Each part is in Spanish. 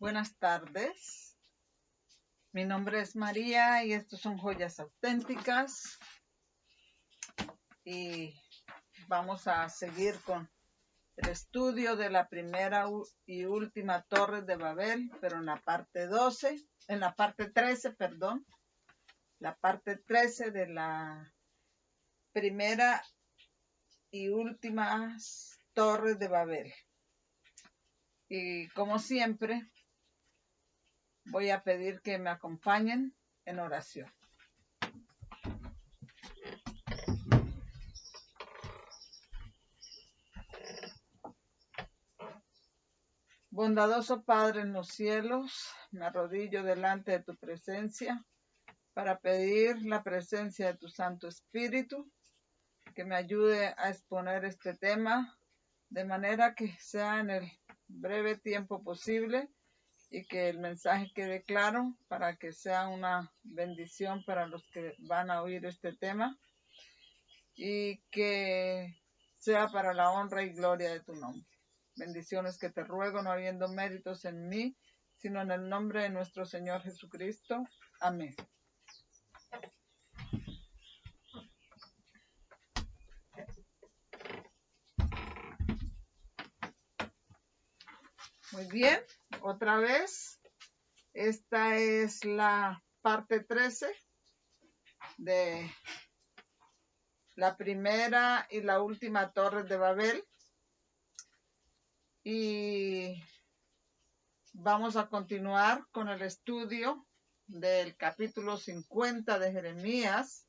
Buenas tardes. Mi nombre es María y estos son Joyas Auténticas. Y vamos a seguir con el estudio de la primera y última torre de Babel, pero en la parte 13, perdón. La parte 13 de la primera y última torre de Babel. Y como siempre, voy a pedir que me acompañen en oración. Bondadoso Padre en los cielos, me arrodillo delante de tu presencia para pedir la presencia de tu Santo Espíritu, que me ayude a exponer este tema de manera que sea en el breve tiempo posible y que el mensaje quede claro para que sea una bendición para los que van a oír este tema y que sea para la honra y gloria de tu nombre. Bendiciones que te ruego, no habiendo méritos en mí, sino en el nombre de nuestro Señor Jesucristo. Amén. Muy bien, otra vez. Esta es la parte 13 de la primera y la última torre de Babel. Y vamos a continuar con el estudio del capítulo 50 de Jeremías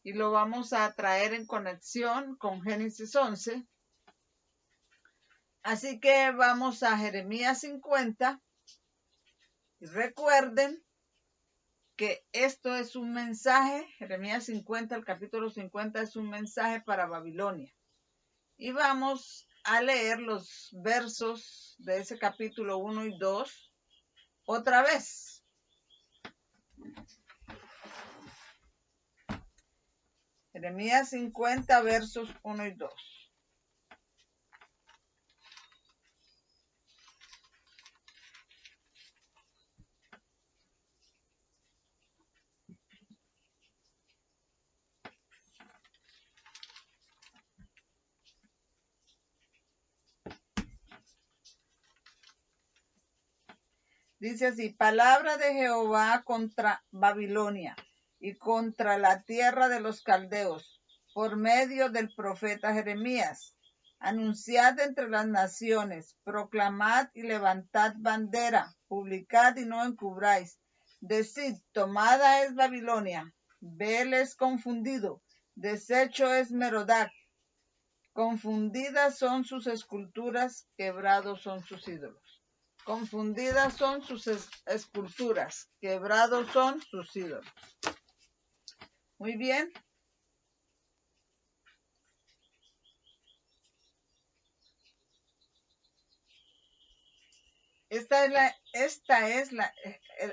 y lo vamos a traer en conexión con Génesis 11. Así que vamos a Jeremías 50 y recuerden que esto es un mensaje. Jeremías 50, el capítulo 50 es un mensaje para Babilonia. Y vamos a leer los versos de ese capítulo 1 y 2 otra vez. Jeremías 50, versos 1 y 2. Dice así: palabra de Jehová contra Babilonia y contra la tierra de los caldeos, por medio del profeta Jeremías. Anunciad entre las naciones, proclamad y levantad bandera, publicad y no encubráis. Decid: tomada es Babilonia, Bel es confundido, deshecho es Merodac, confundidas son sus esculturas, quebrados son sus ídolos. Confundidas son sus esculturas, quebrados son sus ídolos. Muy bien.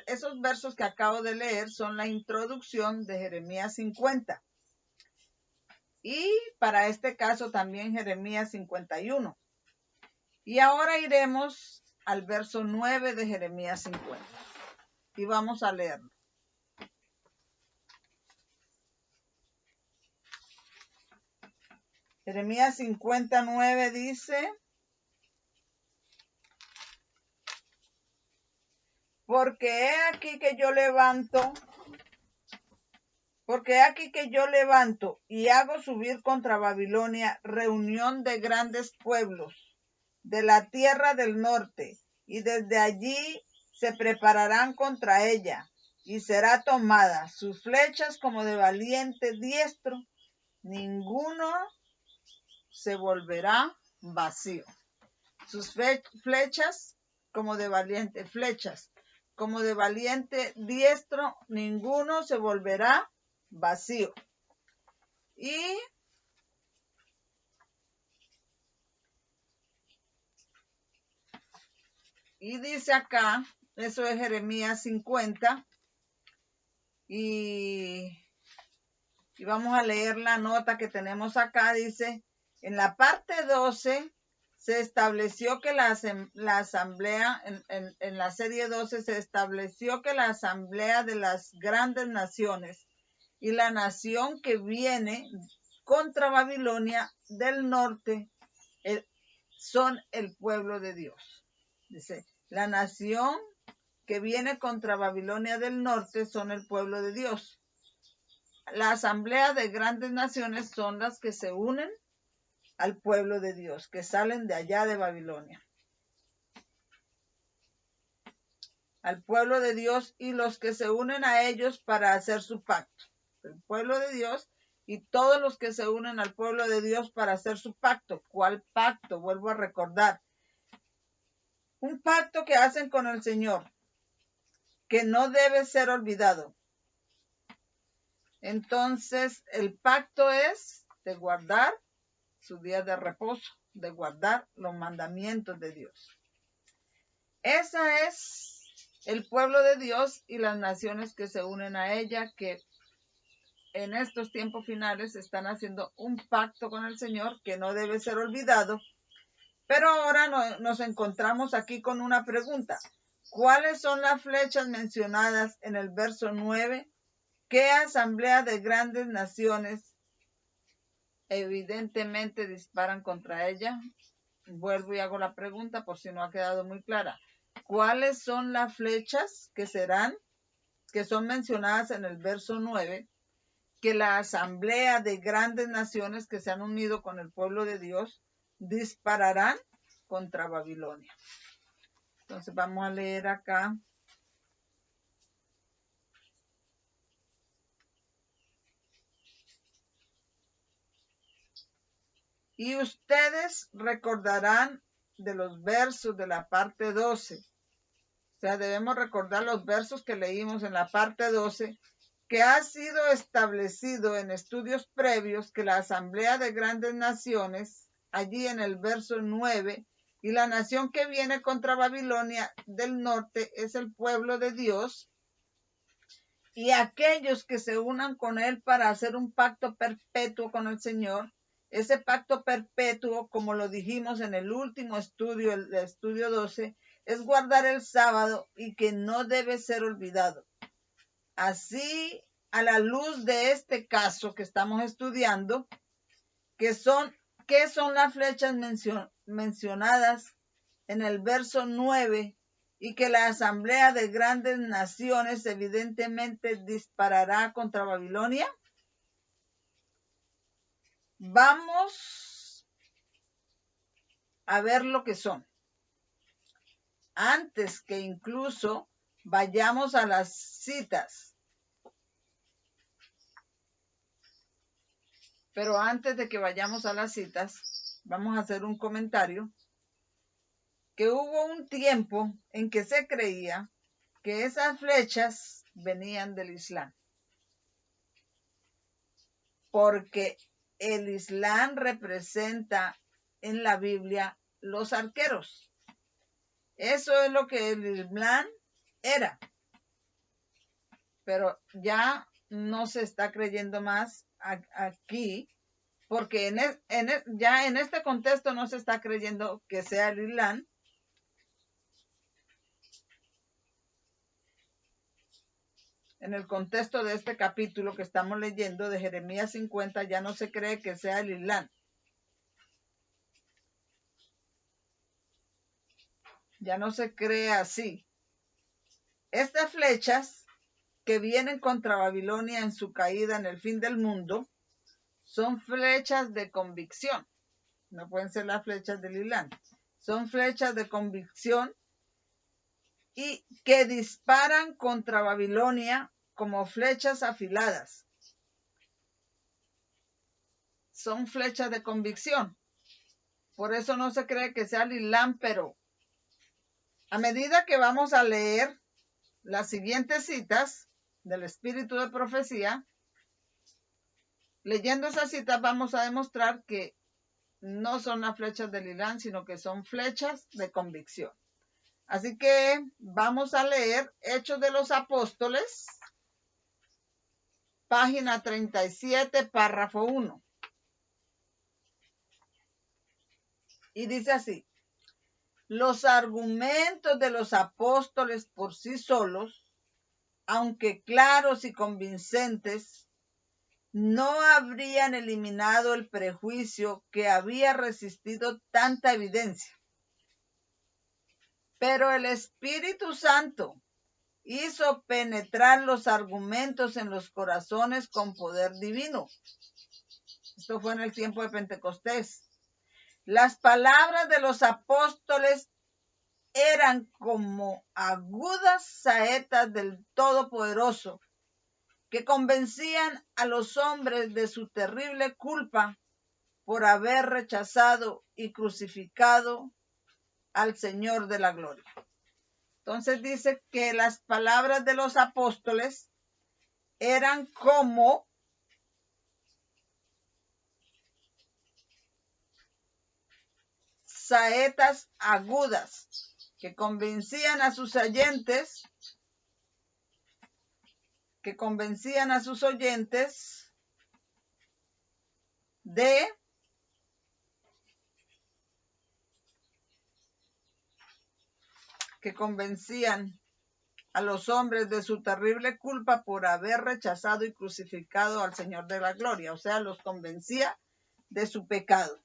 Esos versos que acabo de leer son la introducción de Jeremías 50. Y para este caso también Jeremías 51. Y ahora iremos al verso 9 de Jeremías 50. Y vamos a leerlo. Jeremías 59 dice: porque he aquí que yo levanto y hago subir contra Babilonia reunión de grandes pueblos de la tierra del norte, y desde allí se prepararán contra ella, y será tomada. Sus flechas como de valiente diestro, ninguno se volverá vacío. Sus flechas como de valiente diestro, ninguno se volverá vacío. Y dice acá, eso es Jeremías 50, y vamos a leer la nota que tenemos acá. Dice: en la parte 12 se estableció que la asamblea, en la serie 12, se estableció que la asamblea de las grandes naciones y la nación que viene contra Babilonia del norte son el pueblo de Dios. Dice, la nación que viene contra Babilonia del norte son el pueblo de Dios. La asamblea de grandes naciones son las que se unen al pueblo de Dios, que salen de allá de Babilonia. Al pueblo de Dios y los que se unen a ellos para hacer su pacto. El pueblo de Dios y todos los que se unen al pueblo de Dios para hacer su pacto. ¿Cuál pacto? Vuelvo a recordar. Un pacto que hacen con el Señor, que no debe ser olvidado. Entonces, el pacto es de guardar su día de reposo, de guardar los mandamientos de Dios. Esa es el pueblo de Dios y las naciones que se unen a ella, que en estos tiempos finales están haciendo un pacto con el Señor que no debe ser olvidado. Pero ahora nos encontramos aquí con una pregunta. ¿Cuáles son las flechas mencionadas en el verso 9? ¿Qué asamblea de grandes naciones evidentemente disparan contra ella? Vuelvo y hago la pregunta por si no ha quedado muy clara. ¿Cuáles son las flechas que son mencionadas en el verso 9? Que la asamblea de grandes naciones que se han unido con el pueblo de Dios dispararán contra Babilonia. Entonces vamos a leer acá. Y ustedes recordarán de los versos de la parte 12. O sea, debemos recordar los versos que leímos en la parte 12, que ha sido establecido en estudios previos que la asamblea de grandes naciones, allí en el verso 9, y la nación que viene contra Babilonia del norte es el pueblo de Dios, y aquellos que se unan con él para hacer un pacto perpetuo con el Señor. Ese pacto perpetuo, como lo dijimos en el último estudio, el estudio 12, es guardar el sábado y que no debe ser olvidado. Así, a la luz de este caso que estamos estudiando, ¿qué son las flechas mencionadas en el verso 9? Y que la asamblea de grandes naciones evidentemente disparará contra Babilonia. Vamos a ver lo que son. Antes que incluso vayamos a las citas. Pero antes de que vayamos a las citas, vamos a hacer un comentario. Que hubo un tiempo en que se creía que esas flechas venían del Islam. Porque el Islam representa en la Biblia los arqueros. Eso es lo que el Islam era. Pero ya no se está creyendo más aquí, porque ya en este contexto no se está creyendo que sea el Islam. En el contexto de este capítulo que estamos leyendo de Jeremías 50, ya no se cree que sea el Islam. Ya no se cree así. Estas flechas que vienen contra Babilonia en su caída en el fin del mundo son flechas de convicción. No pueden ser las flechas del Islam. Son flechas de convicción y que disparan contra Babilonia como flechas afiladas. Son flechas de convicción. Por eso no se cree que sea el Islam, pero a medida que vamos a leer las siguientes citas del espíritu de profecía, leyendo esas citas vamos a demostrar que no son las flechas del Islam, sino que son flechas de convicción. Así que vamos a leer Hechos de los Apóstoles, página 37, párrafo 1. Y dice así: los argumentos de los apóstoles por sí solos, aunque claros y convincentes, no habrían eliminado el prejuicio que había resistido tanta evidencia. Pero el Espíritu Santo hizo penetrar los argumentos en los corazones con poder divino. Esto fue en el tiempo de Pentecostés. Las palabras de los apóstoles eran como agudas saetas del Todopoderoso, que convencían a los hombres de su terrible culpa por haber rechazado y crucificado al Señor de la gloria. Entonces dice que las palabras de los apóstoles eran como saetas agudas que convencían a sus oyentes, de que convencían a los hombres de su terrible culpa por haber rechazado y crucificado al Señor de la gloria. O sea, los convencía de su pecado.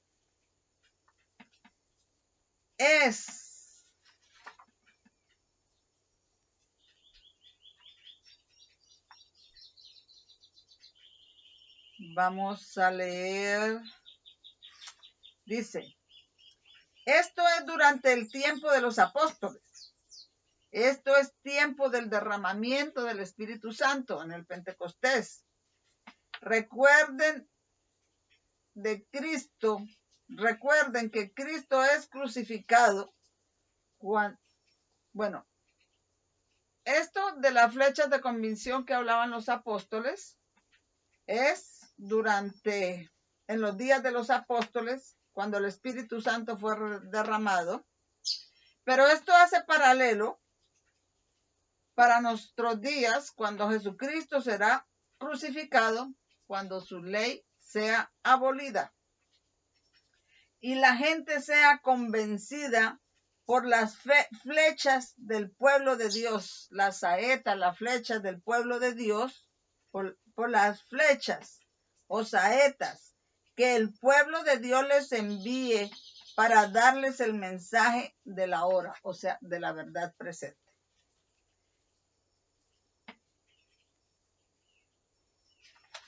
Vamos a leer. Dice: esto es durante el tiempo de los apóstoles. Esto es tiempo del derramamiento del Espíritu Santo en el Pentecostés. Recuerden que Cristo es crucificado. Bueno, esto de las flechas de convicción que hablaban los apóstoles es en los días de los apóstoles, cuando el Espíritu Santo fue derramado. Pero esto hace paralelo para nuestros días, cuando Jesucristo será crucificado, cuando su ley sea abolida y la gente sea convencida por las flechas del pueblo de Dios, las saetas, las flechas del pueblo de Dios, por las flechas o saetas que el pueblo de Dios les envíe para darles el mensaje de la hora, o sea, de la verdad presente.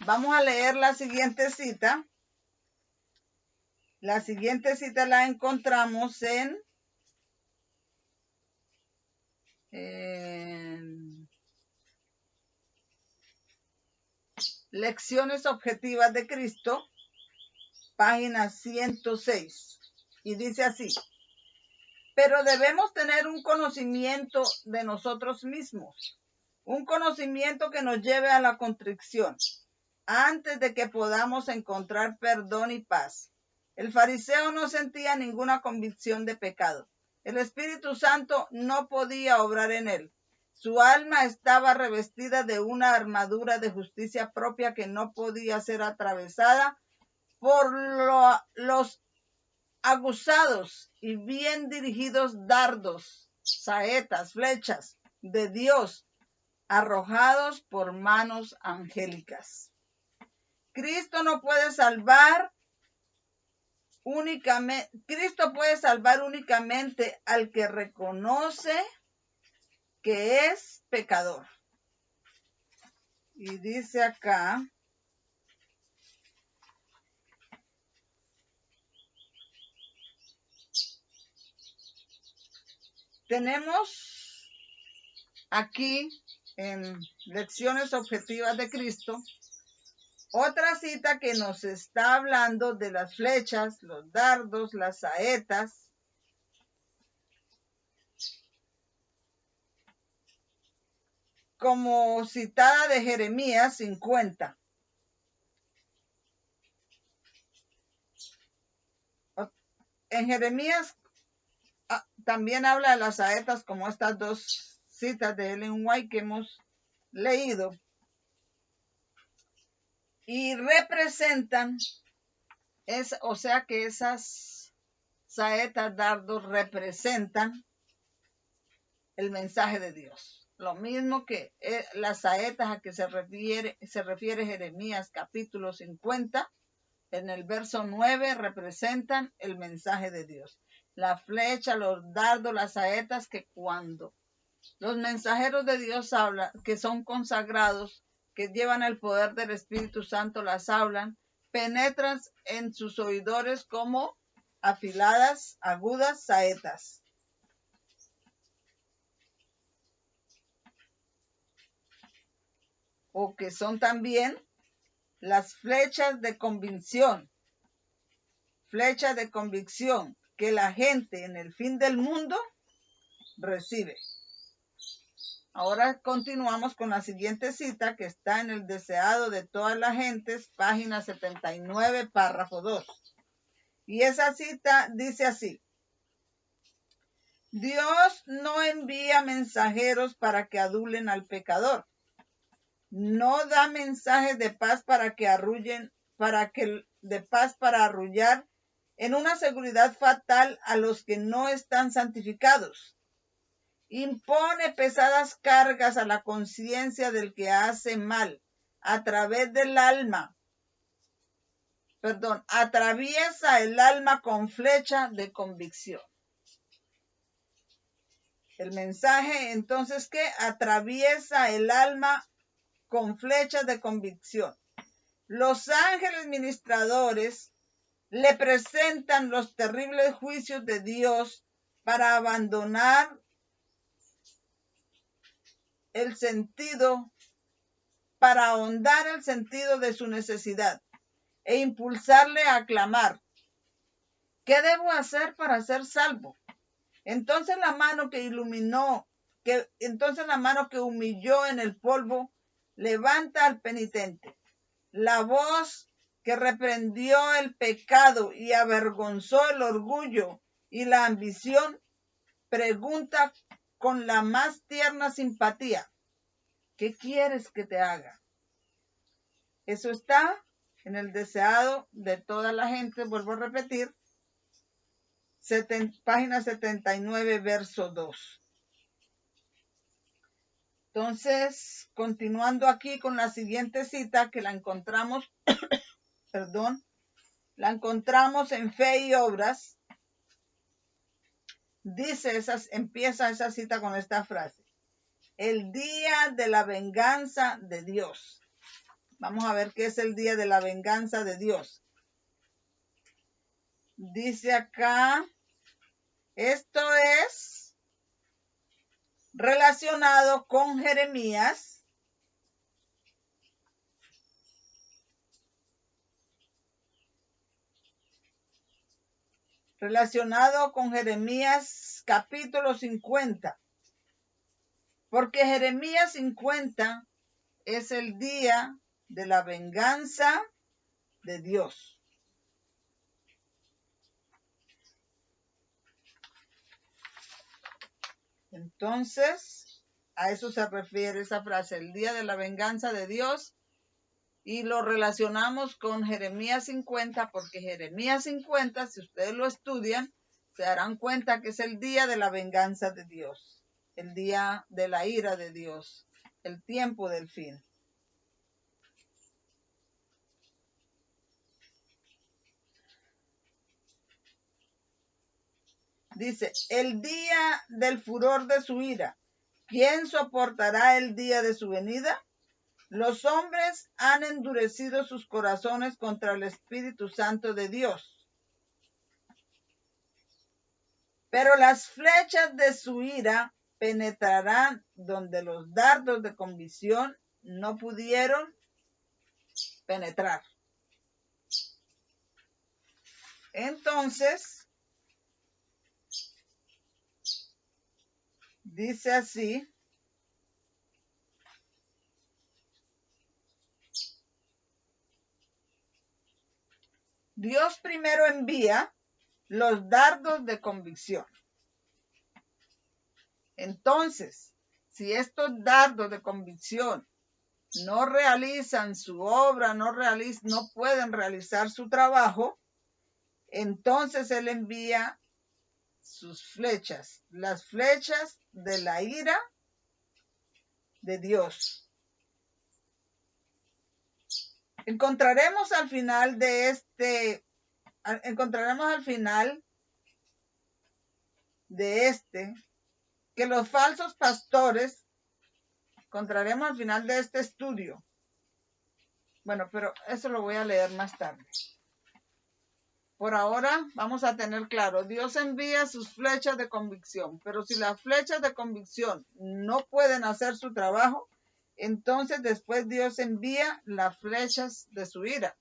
Vamos a leer la siguiente cita. La siguiente cita la encontramos en Lecciones Objetivas de Cristo, página 106. Y dice así: pero debemos tener un conocimiento de nosotros mismos, un conocimiento que nos lleve a la contrición, antes de que podamos encontrar perdón y paz. El fariseo no sentía ninguna convicción de pecado. El Espíritu Santo no podía obrar en él. Su alma estaba revestida de una armadura de justicia propia que no podía ser atravesada por los aguzados y bien dirigidos dardos, saetas, flechas de Dios, arrojados por manos angélicas. Cristo puede salvar únicamente al que reconoce que es pecador. Y dice acá: tenemos aquí en Lecciones Objetivas de Cristo otra cita que nos está hablando de las flechas, los dardos, las saetas, como citada de Jeremías 50. En Jeremías también habla de las saetas, como estas dos citas de Ellen White que hemos leído, y representan, o sea que esas saetas, dardos representan el mensaje de Dios. Lo mismo que las saetas a que se refiere Jeremías capítulo 50, en el verso 9 representan el mensaje de Dios. La flecha, los dardos, las saetas, que cuando los mensajeros de Dios hablan, que son consagrados, que llevan el poder del Espíritu Santo, las hablan, penetran en sus oidores como afiladas, agudas saetas. O que son también las flechas de convicción que la gente en el fin del mundo recibe. Ahora continuamos con la siguiente cita que está en el deseado de todas las gentes, página 79, párrafo 2. Y esa cita dice así: Dios no envía mensajeros para que adulen al pecador. No da mensajes de paz para arrullar en una seguridad fatal a los que no están santificados. Impone pesadas cargas a la conciencia del que hace mal a través del alma. Atraviesa el alma con flecha de convicción. El mensaje entonces que atraviesa el alma con flechas de convicción. Los ángeles ministradores le presentan los terribles juicios de Dios para abandonar el sentido, para ahondar el sentido de su necesidad e impulsarle a clamar: ¿qué debo hacer para ser salvo? Entonces la mano que humilló en el polvo levanta al penitente. La voz que reprendió el pecado y avergonzó el orgullo y la ambición pregunta con la más tierna simpatía: ¿qué quieres que te haga? Eso está en el deseado de toda la gente, vuelvo a repetir, página 79, verso 2. Entonces, continuando aquí con la siguiente cita que la encontramos, la encontramos en Fe y Obras. Empieza esa cita con esta frase: el día de la venganza de Dios. Vamos a ver qué es el día de la venganza de Dios. Dice acá, esto es relacionado con Jeremías. Capítulo 50. Porque Jeremías 50 es el día de la venganza de Dios. Entonces, a eso se refiere esa frase, el día de la venganza de Dios, y lo relacionamos con Jeremías 50, porque Jeremías 50, si ustedes lo estudian, se darán cuenta que es el día de la venganza de Dios, el día de la ira de Dios, el tiempo del fin. Dice, el día del furor de su ira, ¿quién soportará el día de su venida? Los hombres han endurecido sus corazones contra el Espíritu Santo de Dios. Pero las flechas de su ira penetrarán donde los dardos de convicción no pudieron penetrar. Entonces, dice así: Dios primero envía los dardos de convicción. Entonces, si estos dardos de convicción no realizan su obra, no pueden realizar su trabajo, entonces Él envía sus flechas, las flechas de la ira de Dios. Encontraremos al final que los falsos pastores, encontraremos al final de este estudio. Bueno, pero eso lo voy a leer más tarde. Por ahora vamos a tener claro, Dios envía sus flechas de convicción, pero si las flechas de convicción no pueden hacer su trabajo, entonces después Dios envía las flechas de su ira.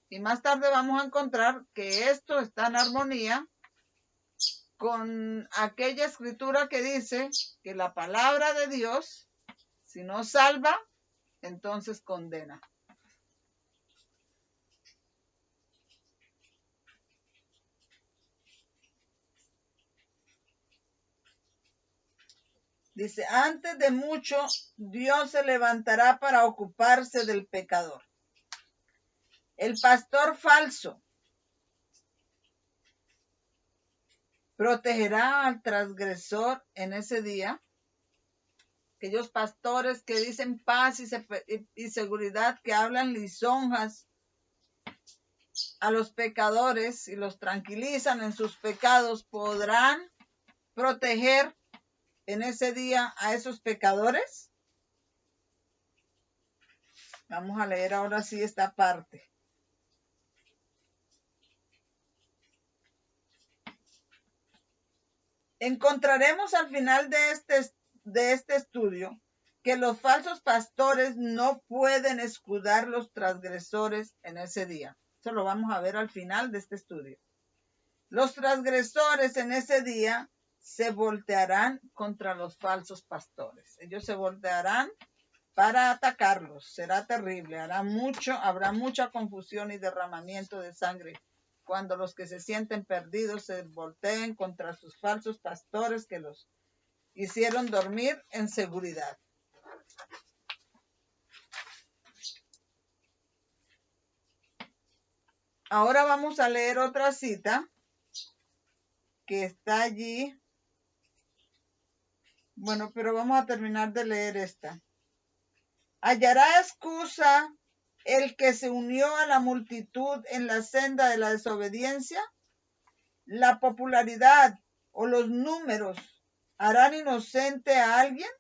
Y más tarde vamos a encontrar que esto está en armonía con aquella escritura que dice que la palabra de Dios, si no salva, entonces condena. Dice, antes de mucho, Dios se levantará para ocuparse del pecador. El pastor falso protegerá al transgresor en ese día. Aquellos pastores que dicen paz y seguridad, que hablan lisonjas a los pecadores y los tranquilizan en sus pecados, ¿podrán proteger en ese día a esos pecadores? Vamos a leer ahora sí esta parte. Encontraremos al final de este estudio que los falsos pastores no pueden escudar los transgresores en ese día. Eso lo vamos a ver al final de este estudio. Los transgresores en ese día se voltearán contra los falsos pastores. Ellos se voltearán para atacarlos. Será terrible. Habrá mucha confusión y derramamiento de sangre cuando los que se sienten perdidos se volteen contra sus falsos pastores que los hicieron dormir en seguridad. Ahora vamos a leer otra cita que está allí. Bueno, pero vamos a terminar de leer esta. ¿Hallará excusa el que se unió a la multitud en la senda de la desobediencia? ¿La popularidad o los números harán inocente a alguien?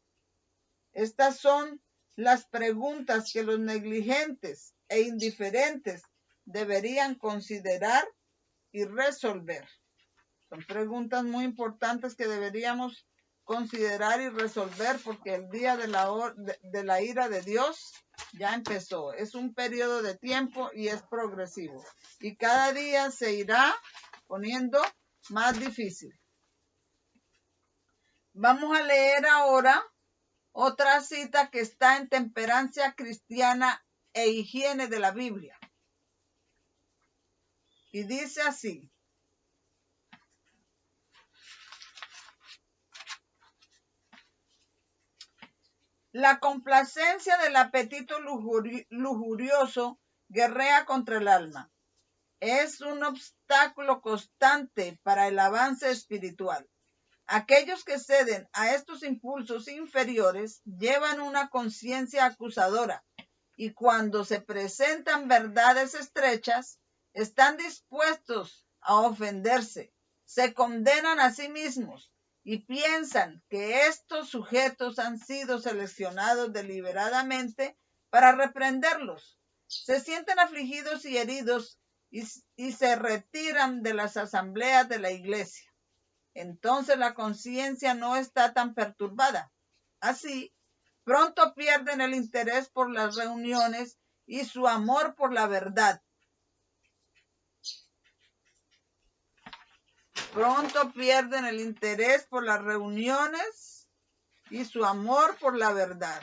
Estas son las preguntas que los negligentes e indiferentes deberían considerar y resolver. Son preguntas muy importantes que deberíamos considerar y resolver porque el día de la ira de Dios ya empezó. Es un periodo de tiempo y es progresivo. Y cada día se irá poniendo más difícil. Vamos a leer ahora otra cita que está en Temperancia Cristiana e Higiene de la Biblia. Y dice así. La complacencia del apetito lujurioso guerrea contra el alma. Es un obstáculo constante para el avance espiritual. Aquellos que ceden a estos impulsos inferiores llevan una conciencia acusadora y cuando se presentan verdades estrechas, están dispuestos a ofenderse, se condenan a sí mismos y piensan que estos sujetos han sido seleccionados deliberadamente para reprenderlos. Se sienten afligidos y heridos y se retiran de las asambleas de la iglesia. Entonces la conciencia no está tan perturbada. Así, pronto pierden el interés por las reuniones y su amor por la verdad. Pronto pierden el interés por las reuniones y su amor por la verdad.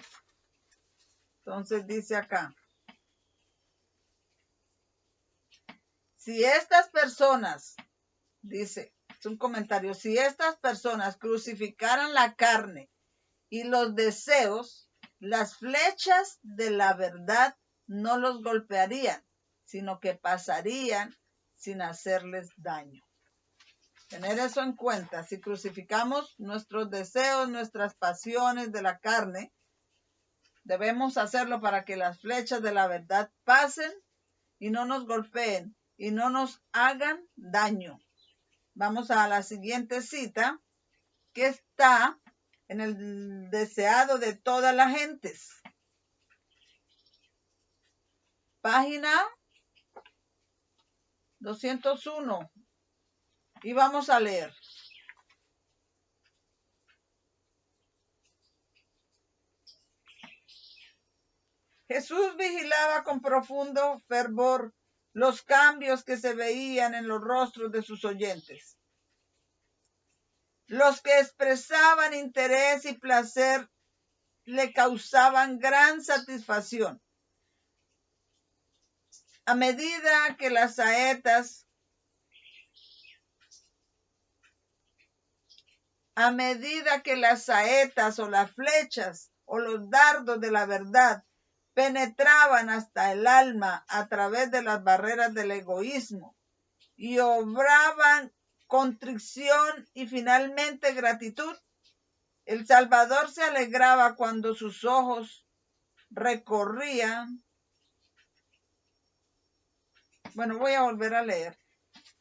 Entonces dice acá. Si estas personas, dice, es un comentario, si estas personas crucificaran la carne y los deseos, las flechas de la verdad no los golpearían, sino que pasarían sin hacerles daño. Tener eso en cuenta. Si crucificamos nuestros deseos, nuestras pasiones de la carne, debemos hacerlo para que las flechas de la verdad pasen y no nos golpeen y no nos hagan daño. Vamos a la siguiente cita, que está en el deseado de todas las gentes. Página 201. Y vamos a leer. Jesús vigilaba con profundo fervor los cambios que se veían en los rostros de sus oyentes. Los que expresaban interés y placer le causaban gran satisfacción. A medida que las saetas o las flechas o los dardos de la verdad penetraban hasta el alma a través de las barreras del egoísmo y obraban contrición y finalmente gratitud, el Salvador se alegraba cuando sus ojos recorrían. Bueno, voy a volver a leer.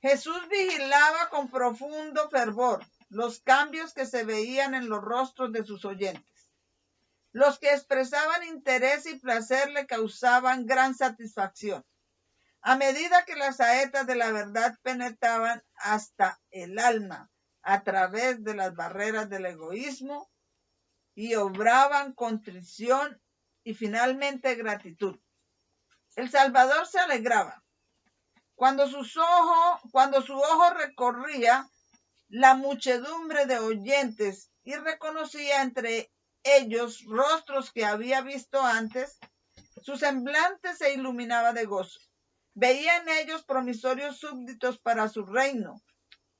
Jesús vigilaba con profundo fervor los cambios que se veían en los rostros de sus oyentes. Los que expresaban interés y placer le causaban gran satisfacción. A medida que las saetas de la verdad penetraban hasta el alma a través de las barreras del egoísmo y obraban contrición y finalmente gratitud, el Salvador se alegraba cuando su ojo recorría la muchedumbre de oyentes y reconocía entre ellos rostros que había visto antes. Su semblante se iluminaba de gozo. Veía en ellos promisorios súbditos para su reino.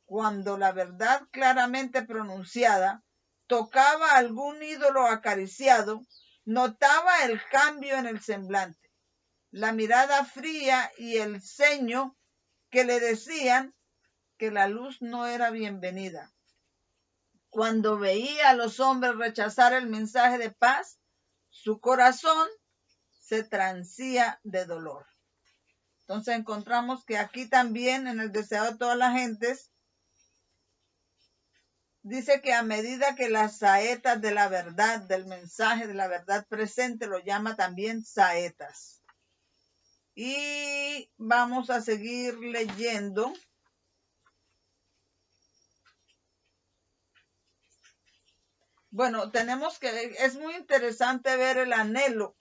Cuando la verdad claramente pronunciada tocaba algún ídolo acariciado, notaba el cambio en el semblante, la mirada fría y el ceño que le decían que la luz no era bienvenida. Cuando veía a los hombres rechazar el mensaje de paz, su corazón se transía de dolor. Entonces encontramos que aquí también en el deseado de todas las gentes dice que a medida que las saetas de la verdad, del mensaje de la verdad presente, lo llama también saetas. Y vamos a seguir leyendo. Bueno, es muy interesante ver el anhelo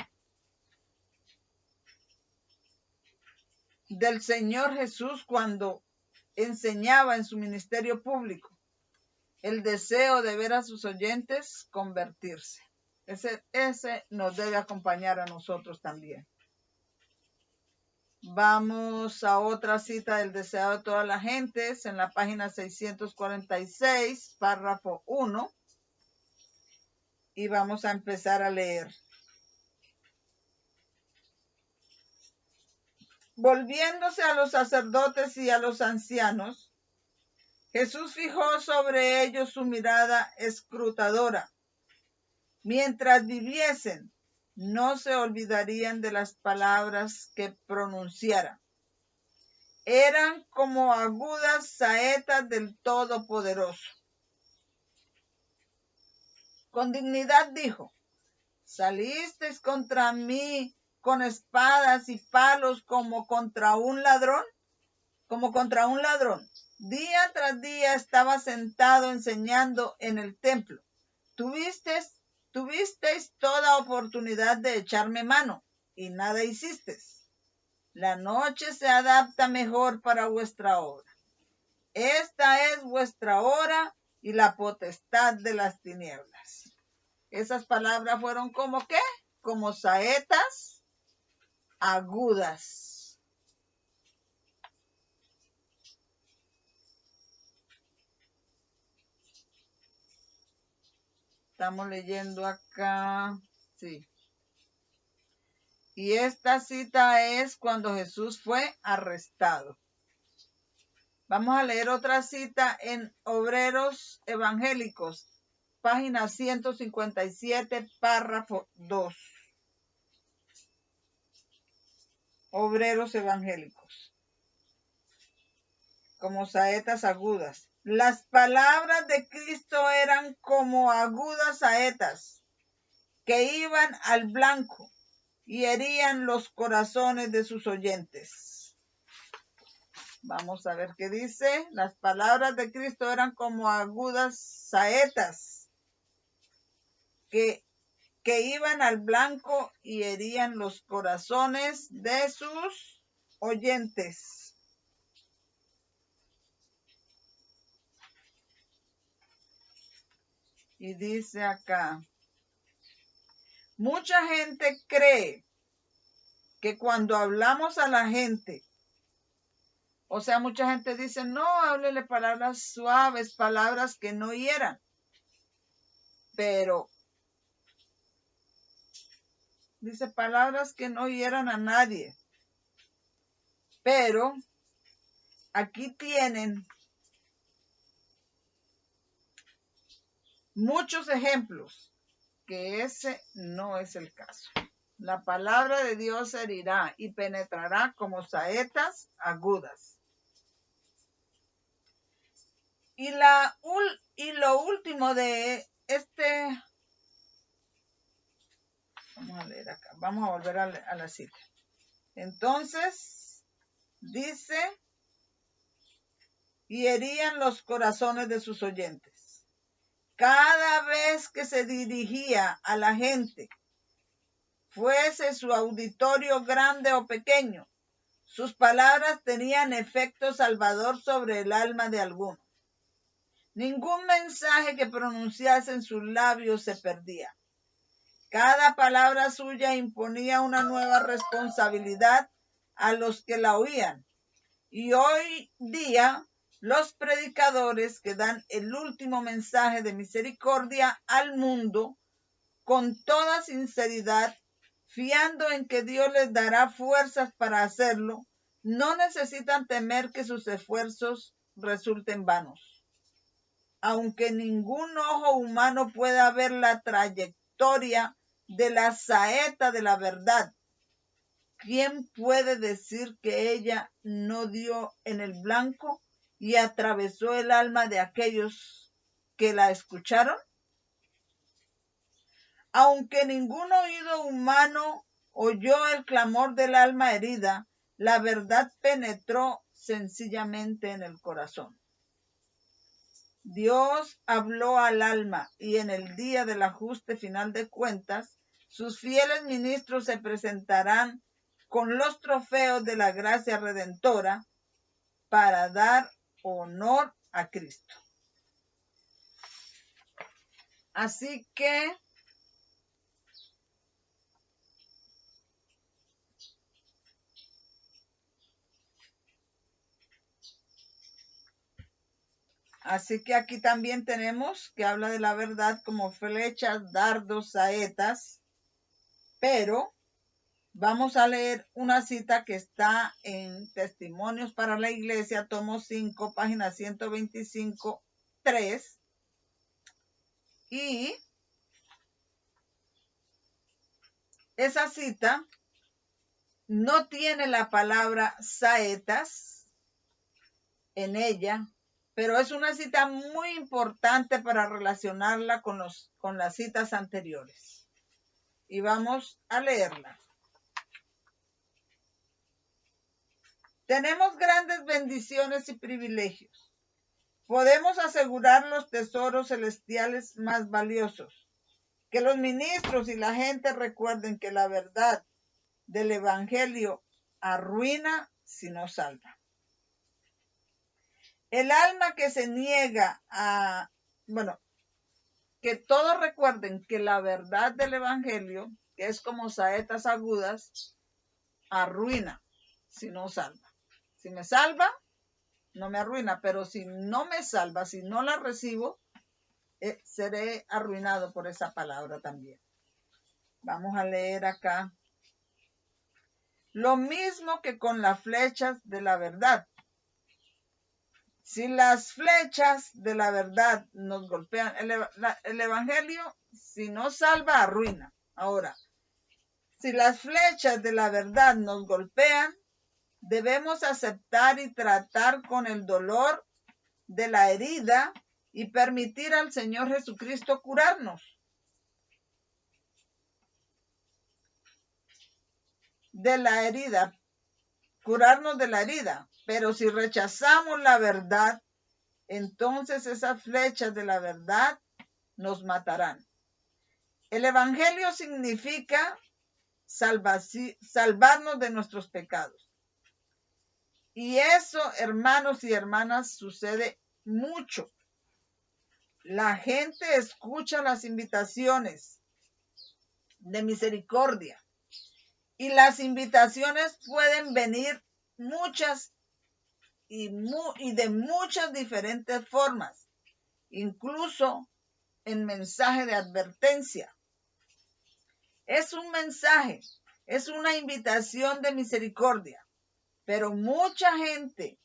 del Señor Jesús cuando enseñaba en su ministerio público. El deseo de ver a sus oyentes convertirse. Ese nos debe acompañar a nosotros también. Vamos a otra cita del deseado de todas las gentes en la página 646, párrafo 1. Y vamos a empezar a leer. Volviéndose a los sacerdotes y a los ancianos, Jesús fijó sobre ellos su mirada escrutadora. Mientras viviesen, no se olvidarían de las palabras que pronunciara. Eran como agudas saetas del Todopoderoso. Con dignidad dijo: ¿salisteis contra mí con espadas y palos como contra un ladrón? Día tras día estaba sentado enseñando en el templo. Tuvisteis toda oportunidad de echarme mano y nada hicisteis. La noche se adapta mejor para vuestra obra. Esta es vuestra hora y la potestad de las tinieblas. Esas palabras fueron como ¿qué? Como saetas agudas. Estamos leyendo acá, sí. Y esta cita es cuando Jesús fue arrestado. Vamos a leer otra cita en Obreros Evangélicos, página 157, párrafo 2. Obreros evangélicos, como saetas agudas. Las palabras de Cristo eran como agudas saetas que iban al blanco y herían los corazones de sus oyentes. Vamos a ver qué dice. Las palabras de Cristo eran como agudas saetas que iban al blanco y herían los corazones de sus oyentes. Y dice acá, mucha gente cree que cuando hablamos a la gente, o sea, mucha gente dice, no, háblele palabras suaves, palabras que no hieran. Pero dice palabras que no hieran a nadie. Pero aquí tienen muchos ejemplos que ese no es el caso. La palabra de Dios herirá y penetrará como saetas agudas. Y lo último de este, vamos a leer acá, vamos a volver a la cita. Entonces, dice, y herían los corazones de sus oyentes. Cada vez que se dirigía a la gente, fuese su auditorio grande o pequeño, sus palabras tenían efecto salvador sobre el alma de alguno. Ningún mensaje que pronunciase en sus labios se perdía. Cada palabra suya imponía una nueva responsabilidad a los que la oían. Y hoy día, los predicadores que dan el último mensaje de misericordia al mundo, con toda sinceridad, fiando en que Dios les dará fuerzas para hacerlo, no necesitan temer que sus esfuerzos resulten vanos. Aunque ningún ojo humano pueda ver la trayectoria de la saeta de la verdad, ¿quién puede decir que ella no dio en el blanco y atravesó el alma de aquellos que la escucharon? Aunque ningún oído humano oyó el clamor del alma herida, la verdad penetró sencillamente en el corazón. Dios habló al alma y en el día del ajuste final de cuentas, sus fieles ministros se presentarán con los trofeos de la gracia redentora para dar honor a Cristo. Así que aquí también tenemos que habla de la verdad como flechas, dardos, saetas, pero vamos a leer una cita que está en Testimonios para la Iglesia, tomo 5, página 125, 3. Y esa cita no tiene la palabra saetas en ella, pero es una cita muy importante para relacionarla con las citas anteriores. Y vamos a leerla. Tenemos grandes bendiciones y privilegios. Podemos asegurar los tesoros celestiales más valiosos. Que los ministros y la gente recuerden que la verdad del Evangelio arruina si no salva. El alma que se niega que todos recuerden que la verdad del Evangelio, que es como saetas agudas, arruina si no salva. Si me salva, no me arruina, pero si no me salva, si no la recibo, seré arruinado por esa palabra también. Vamos a leer acá. Lo mismo que con las flechas de la verdad. Si las flechas de la verdad nos golpean, el evangelio, si no salva, arruina. Ahora, si las flechas de la verdad nos golpean, debemos aceptar y tratar con el dolor de la herida y permitir al Señor Jesucristo curarnos. De la herida, curarnos de la herida. Pero si rechazamos la verdad, entonces esas flechas de la verdad nos matarán. El evangelio significa salvarnos de nuestros pecados. Y eso, hermanos y hermanas, sucede mucho. La gente escucha las invitaciones de misericordia. Y las invitaciones pueden venir muchas y de muchas diferentes formas. Incluso en mensaje de advertencia. Es un mensaje, es una invitación de misericordia. Pero mucha gente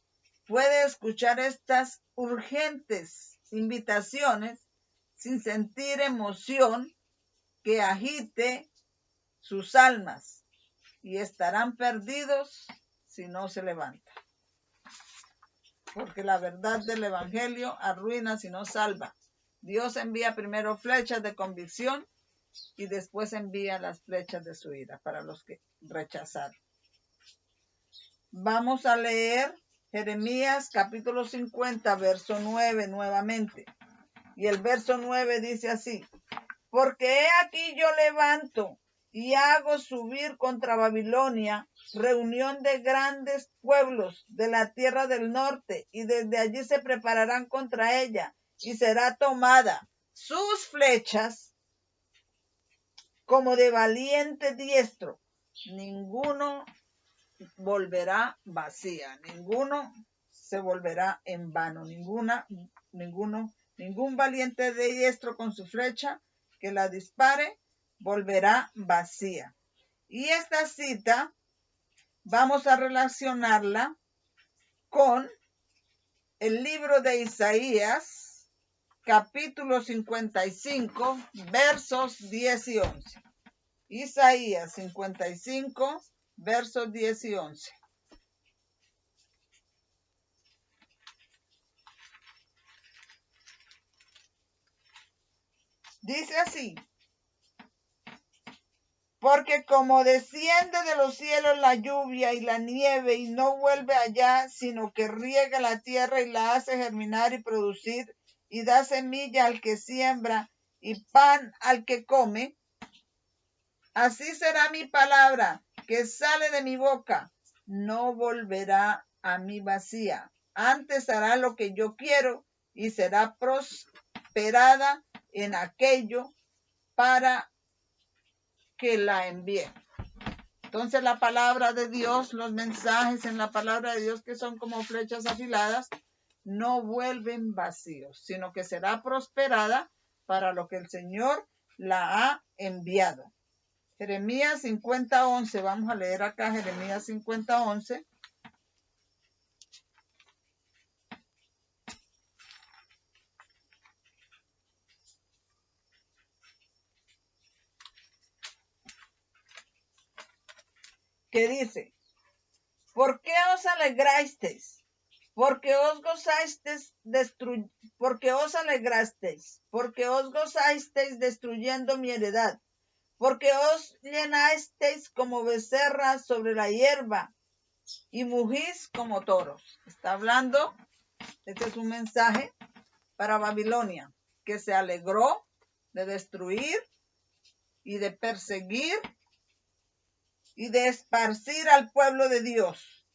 puede escuchar estas urgentes invitaciones sin sentir emoción que agite sus almas y estarán perdidos si no se levantan. Porque la verdad del evangelio arruina si no salva. Dios envía primero flechas de convicción y después envía las flechas de su ira para los que rechazaron. Vamos a leer Jeremías capítulo 50, verso 9 nuevamente. Y el verso 9 dice así: porque he aquí yo levanto y hago subir contra Babilonia reunión de grandes pueblos de la tierra del norte, y desde allí se prepararán contra ella, y será tomada sus flechas como de valiente diestro. Ninguno volverá vacía, ninguno se volverá en vano, ningún valiente diestro con su flecha que la dispare volverá vacía. Y esta cita vamos a relacionarla con el libro de Isaías, capítulo 55, versos 10 y 11. Isaías 55, versos 10 y 11. Dice así: porque como desciende de los cielos la lluvia y la nieve y no vuelve allá, sino que riega la tierra y la hace germinar y producir, y da semilla al que siembra y pan al que come, así será mi palabra que sale de mi boca. No volverá a mí vacía, antes hará lo que yo quiero y será prosperada en aquello para que la envíe. Entonces la palabra de Dios, los mensajes en la palabra de Dios que son como flechas afiladas, no vuelven vacíos, sino que será prosperada para lo que el Señor la ha enviado. Jeremías 50:11, vamos a leer acá Jeremías 50:11. Que dice: ¿por qué os alegrasteis? Porque os gozasteis destruyendo mi heredad, porque os llenasteis como becerras sobre la hierba y mugís como toros. Está hablando, este es un mensaje para Babilonia, que se alegró de destruir y de perseguir y de esparcir al pueblo de Dios.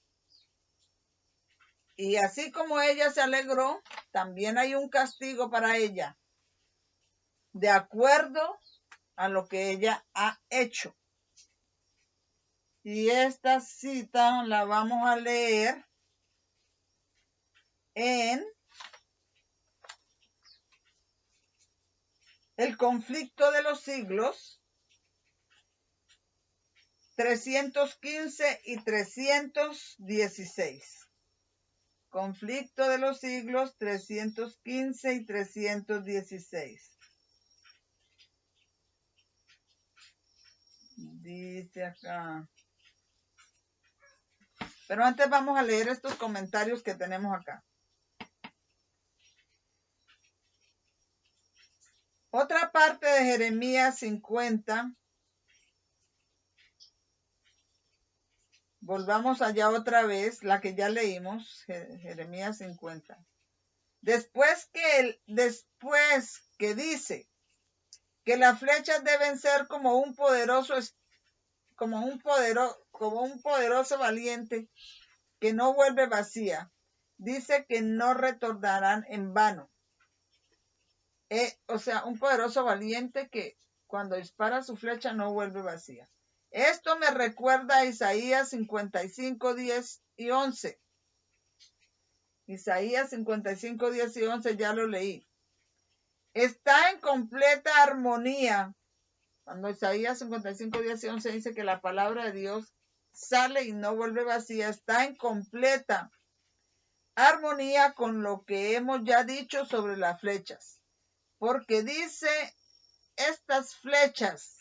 Y así como ella se alegró, también hay un castigo para ella, de acuerdo a lo que ella ha hecho. Y esta cita la vamos a leer en El conflicto de los siglos 315 y 316. Conflicto de los siglos 315 y 316. Dice acá. Pero antes vamos a leer estos comentarios que tenemos acá. Otra parte de Jeremías 50. Volvamos allá otra vez, la que ya leímos, Jeremías 50. Después que dice que las flechas deben ser como un poderoso valiente que no vuelve vacía, dice que no retornarán en vano. O sea, un poderoso valiente que cuando dispara su flecha no vuelve vacía. Esto me recuerda a Isaías 55, 10 y 11. Isaías 55, 10 y 11 ya lo leí. Está en completa armonía. Cuando Isaías 55, 10 y 11 dice que la palabra de Dios sale y no vuelve vacía, está en completa armonía con lo que hemos ya dicho sobre las flechas. Porque dice estas flechas.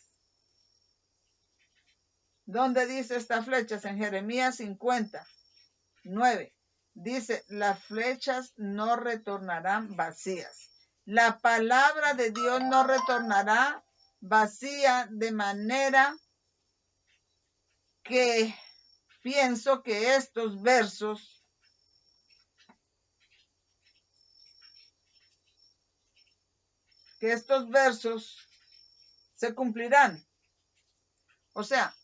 ¿Dónde dice estas flechas? En Jeremías 50, 9. Dice, las flechas no retornarán vacías. La palabra de Dios no retornará vacía, de manera que pienso que estos versos se cumplirán. O sea,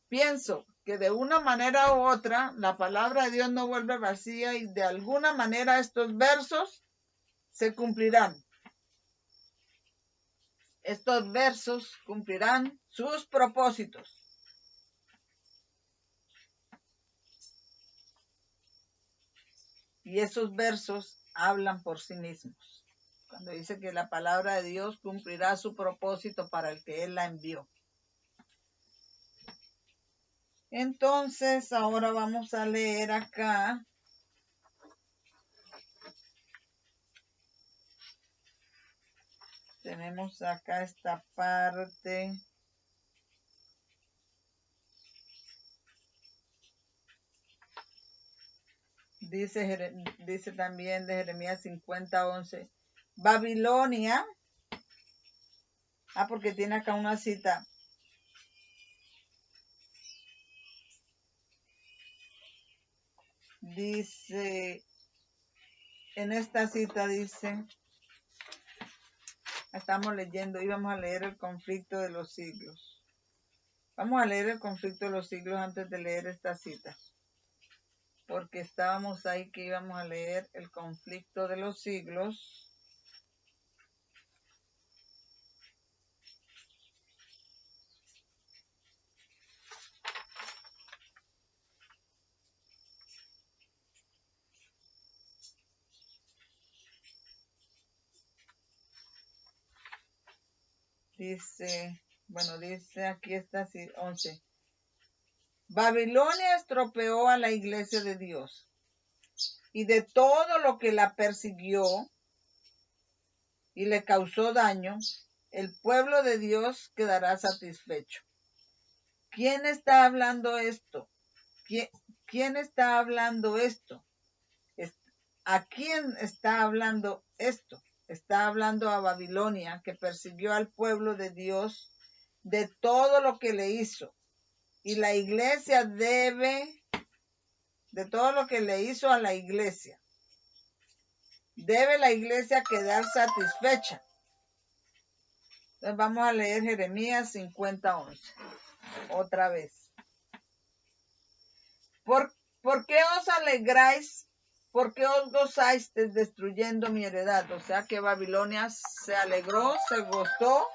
pienso que de una manera u otra la palabra de Dios no vuelve vacía y de alguna manera estos versos se cumplirán. Estos versos cumplirán sus propósitos. Y esos versos hablan por sí mismos. Cuando dice que la palabra de Dios cumplirá su propósito para el que Él la envió. Entonces, ahora vamos a leer acá. Tenemos acá esta parte. Dice también de Jeremías 50, 11. Babilonia. Porque tiene acá una cita. Dice, en esta cita dice, estamos leyendo, íbamos a leer el conflicto de los siglos. Vamos a leer el conflicto de los siglos antes de leer esta cita. Porque estábamos ahí que íbamos a leer el conflicto de los siglos. Dice aquí está 11. Babilonia estropeó a la iglesia de Dios, y de todo lo que la persiguió y le causó daño, el pueblo de Dios quedará satisfecho. ¿Quién está hablando esto? ¿Quién está hablando esto? ¿A quién está hablando esto? Está hablando a Babilonia, que persiguió al pueblo de Dios de todo lo que le hizo. Y la iglesia de todo lo que le hizo a la iglesia. Debe la iglesia quedar satisfecha. Entonces vamos a leer Jeremías 50, 11. Otra vez. ¿Por qué os alegráis? ¿Por qué os gozáis destruyendo mi heredad? O sea que Babilonia se alegró, se gozó,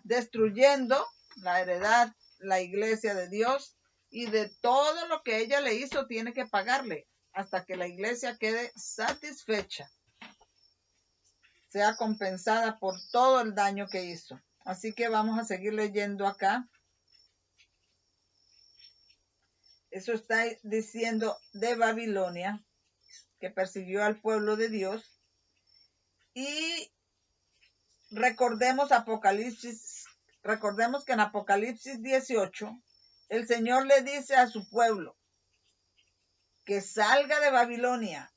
destruyendo la heredad, la iglesia de Dios, y de todo lo que ella le hizo tiene que pagarle hasta que la iglesia quede satisfecha, sea compensada por todo el daño que hizo. Así que vamos a seguir leyendo acá. Eso está diciendo de Babilonia. que persiguió al pueblo de Dios. Y recordemos que en Apocalipsis 18, el Señor le dice a su pueblo que salga de Babilonia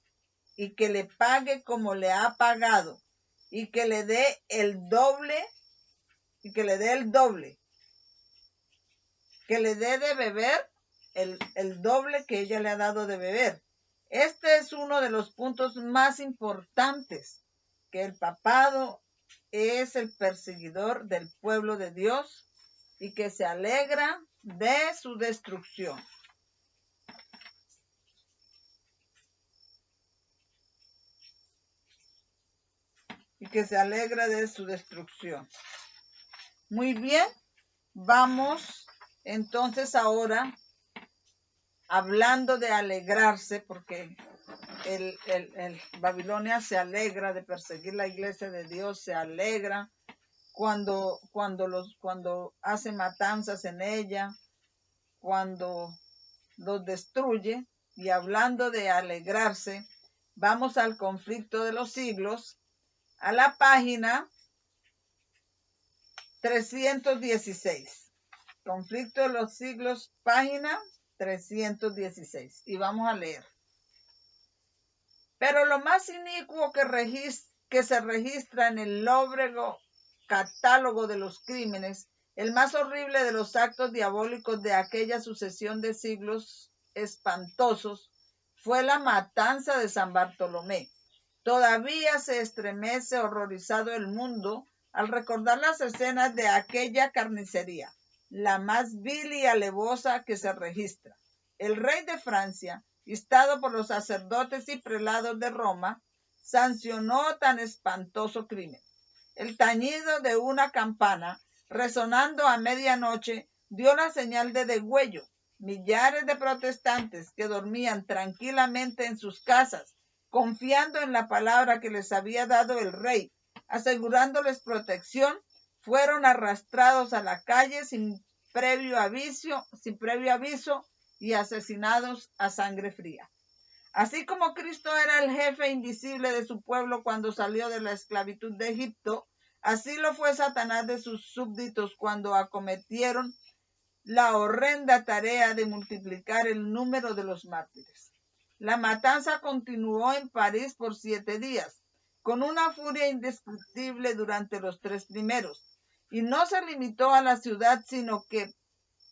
y que le pague como le ha pagado y que le dé el doble, que le dé de beber el doble que ella le ha dado de beber. Este es uno de los puntos más importantes, que el papado es el perseguidor del pueblo de Dios y que se alegra de su destrucción. Muy bien, vamos entonces ahora hablando de alegrarse, porque el Babilonia se alegra de perseguir la iglesia de Dios, se alegra cuando hace matanzas en ella, cuando los destruye. Y hablando de alegrarse, vamos al conflicto de los siglos, a la página 316. Conflicto de los siglos, página 316. Y vamos a leer. Pero lo más inicuo que se registra en el lóbrego catálogo de los crímenes, el más horrible de los actos diabólicos de aquella sucesión de siglos espantosos, fue la matanza de San Bartolomé. Todavía se estremece horrorizado el mundo al recordar las escenas de aquella carnicería, la más vil y alevosa que se registra. El rey de Francia, instado por los sacerdotes y prelados de Roma, sancionó tan espantoso crimen. El tañido de una campana, resonando a medianoche, dio la señal de degüello. Millares de protestantes que dormían tranquilamente en sus casas, confiando en la palabra que les había dado el rey, asegurándoles protección, fueron arrastrados a la calle sin previo aviso y asesinados a sangre fría. Así como Cristo era el jefe invisible de su pueblo cuando salió de la esclavitud de Egipto, así lo fue Satanás de sus súbditos cuando acometieron la horrenda tarea de multiplicar el número de los mártires. La matanza continuó en París por 7 días, con una furia indescriptible durante los 3 primeros, y no se limitó a la ciudad, sino que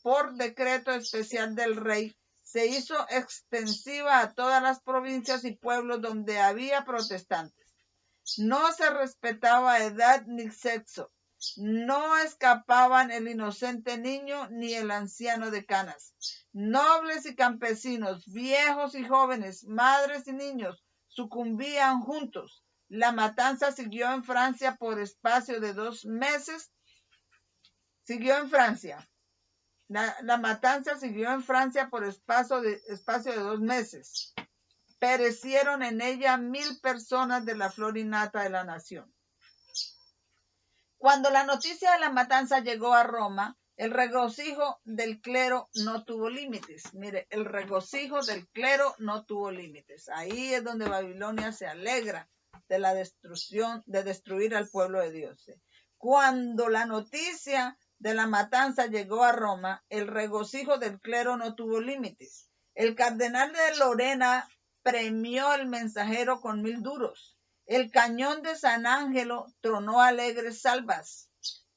por decreto especial del rey se hizo extensiva a todas las provincias y pueblos donde había protestantes. No se respetaba edad ni sexo. No escapaban el inocente niño ni el anciano de canas. Nobles y campesinos, viejos y jóvenes, madres y niños sucumbían juntos. La matanza siguió en Francia por espacio de 2 meses. La matanza siguió en Francia por espacio de 2 meses. Perecieron en ella 1,000 personas de la flor y nata de la nación. Cuando la noticia de la matanza llegó a Roma, el regocijo del clero no tuvo límites. Mire, el regocijo del clero no tuvo límites. Ahí es donde Babilonia se alegra de la destrucción, de destruir al pueblo de Dios. Cuando la noticia de la matanza llegó a Roma, el regocijo del clero no tuvo límites. El cardenal de Lorena premió el mensajero con 1,000 duros. El cañón de San Ángelo tronó alegres salvas.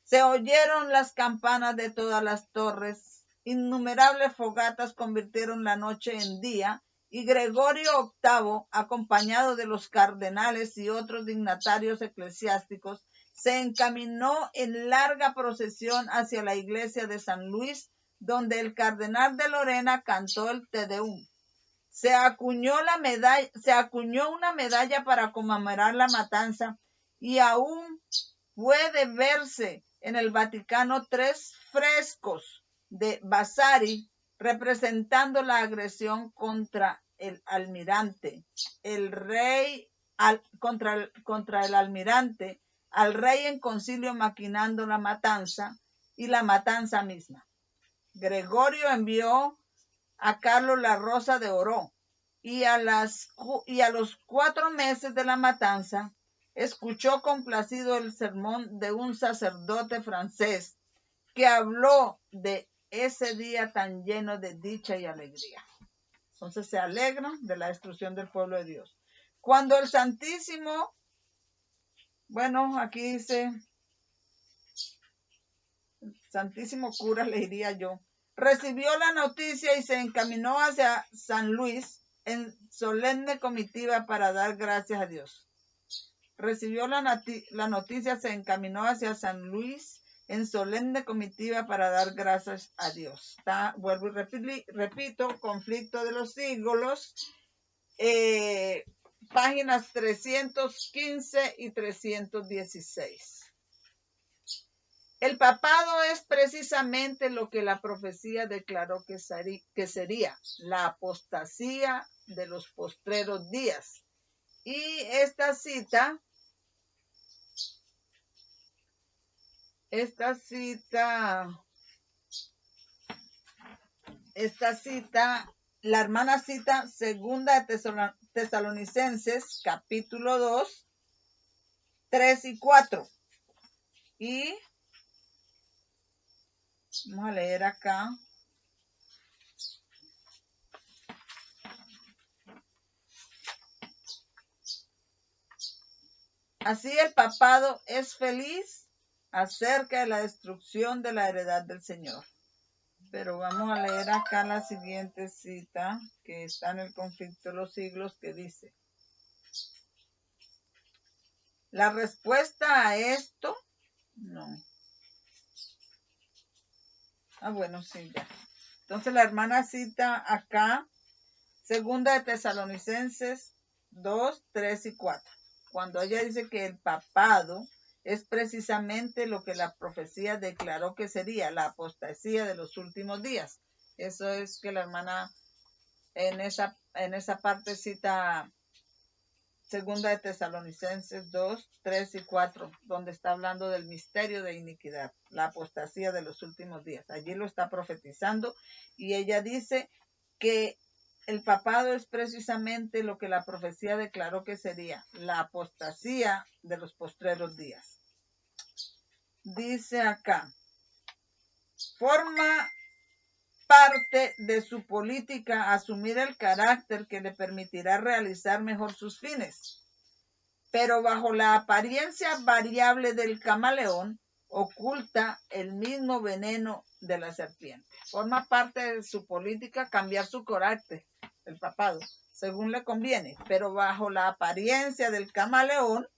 Se oyeron las campanas de todas las torres. Innumerables fogatas convirtieron la noche en día, y Gregorio VIII, acompañado de los cardenales y otros dignatarios eclesiásticos, se encaminó en larga procesión hacia la iglesia de San Luis, donde el cardenal de Lorena cantó el Te Deum. Se acuñó una medalla para conmemorar la matanza, y aún puede verse en el Vaticano 3 frescos de Vasari representando la agresión contra el almirante, contra el almirante, al rey en concilio maquinando la matanza y la matanza misma. Gregorio envió a Carlos la Rosa de Oro, y a los 4 meses de la matanza, escuchó complacido el sermón de un sacerdote francés que habló de ese día tan lleno de dicha y alegría. Entonces se alegra de la destrucción del pueblo de Dios. Cuando el Santísimo, bueno, aquí dice, Santísimo Cura, le diría yo, recibió la noticia y se encaminó hacia San Luis en solemne comitiva para dar gracias a Dios. Recibió la noticia, se encaminó hacia San Luis en solemne comitiva para dar gracias a Dios. Vuelvo y repito, Conflicto de los Siglos, páginas 315 y 316. El papado es precisamente lo que la profecía declaró que sería la apostasía de los postreros días. Y esta cita, la hermana cita 2 Tesalonicenses, capítulo 2, 3 y 4. Y vamos a leer acá. Así el papado es feliz acerca de la destrucción de la heredad del Señor. Pero vamos a leer acá la siguiente cita que está en el Conflicto de los Siglos, que dice: la respuesta a esto, no. Bueno, sí, ya. Entonces la hermana cita acá, 2 Tesalonicenses 2, 3 y 4. Cuando ella dice que el papado es precisamente lo que la profecía declaró que sería la apostasía de los últimos días. Eso es que la hermana en esa parte cita 2 Tesalonicenses 2, 3 y 4, donde está hablando del misterio de iniquidad, la apostasía de los últimos días. Allí lo está profetizando y ella dice que el papado es precisamente lo que la profecía declaró que sería la apostasía de los postreros días. Dice acá, forma parte de su política asumir el carácter que le permitirá realizar mejor sus fines, pero bajo la apariencia variable del camaleón oculta el mismo veneno de la serpiente. Forma parte de su política cambiar su carácter, el papado, según le conviene, pero bajo la apariencia del camaleón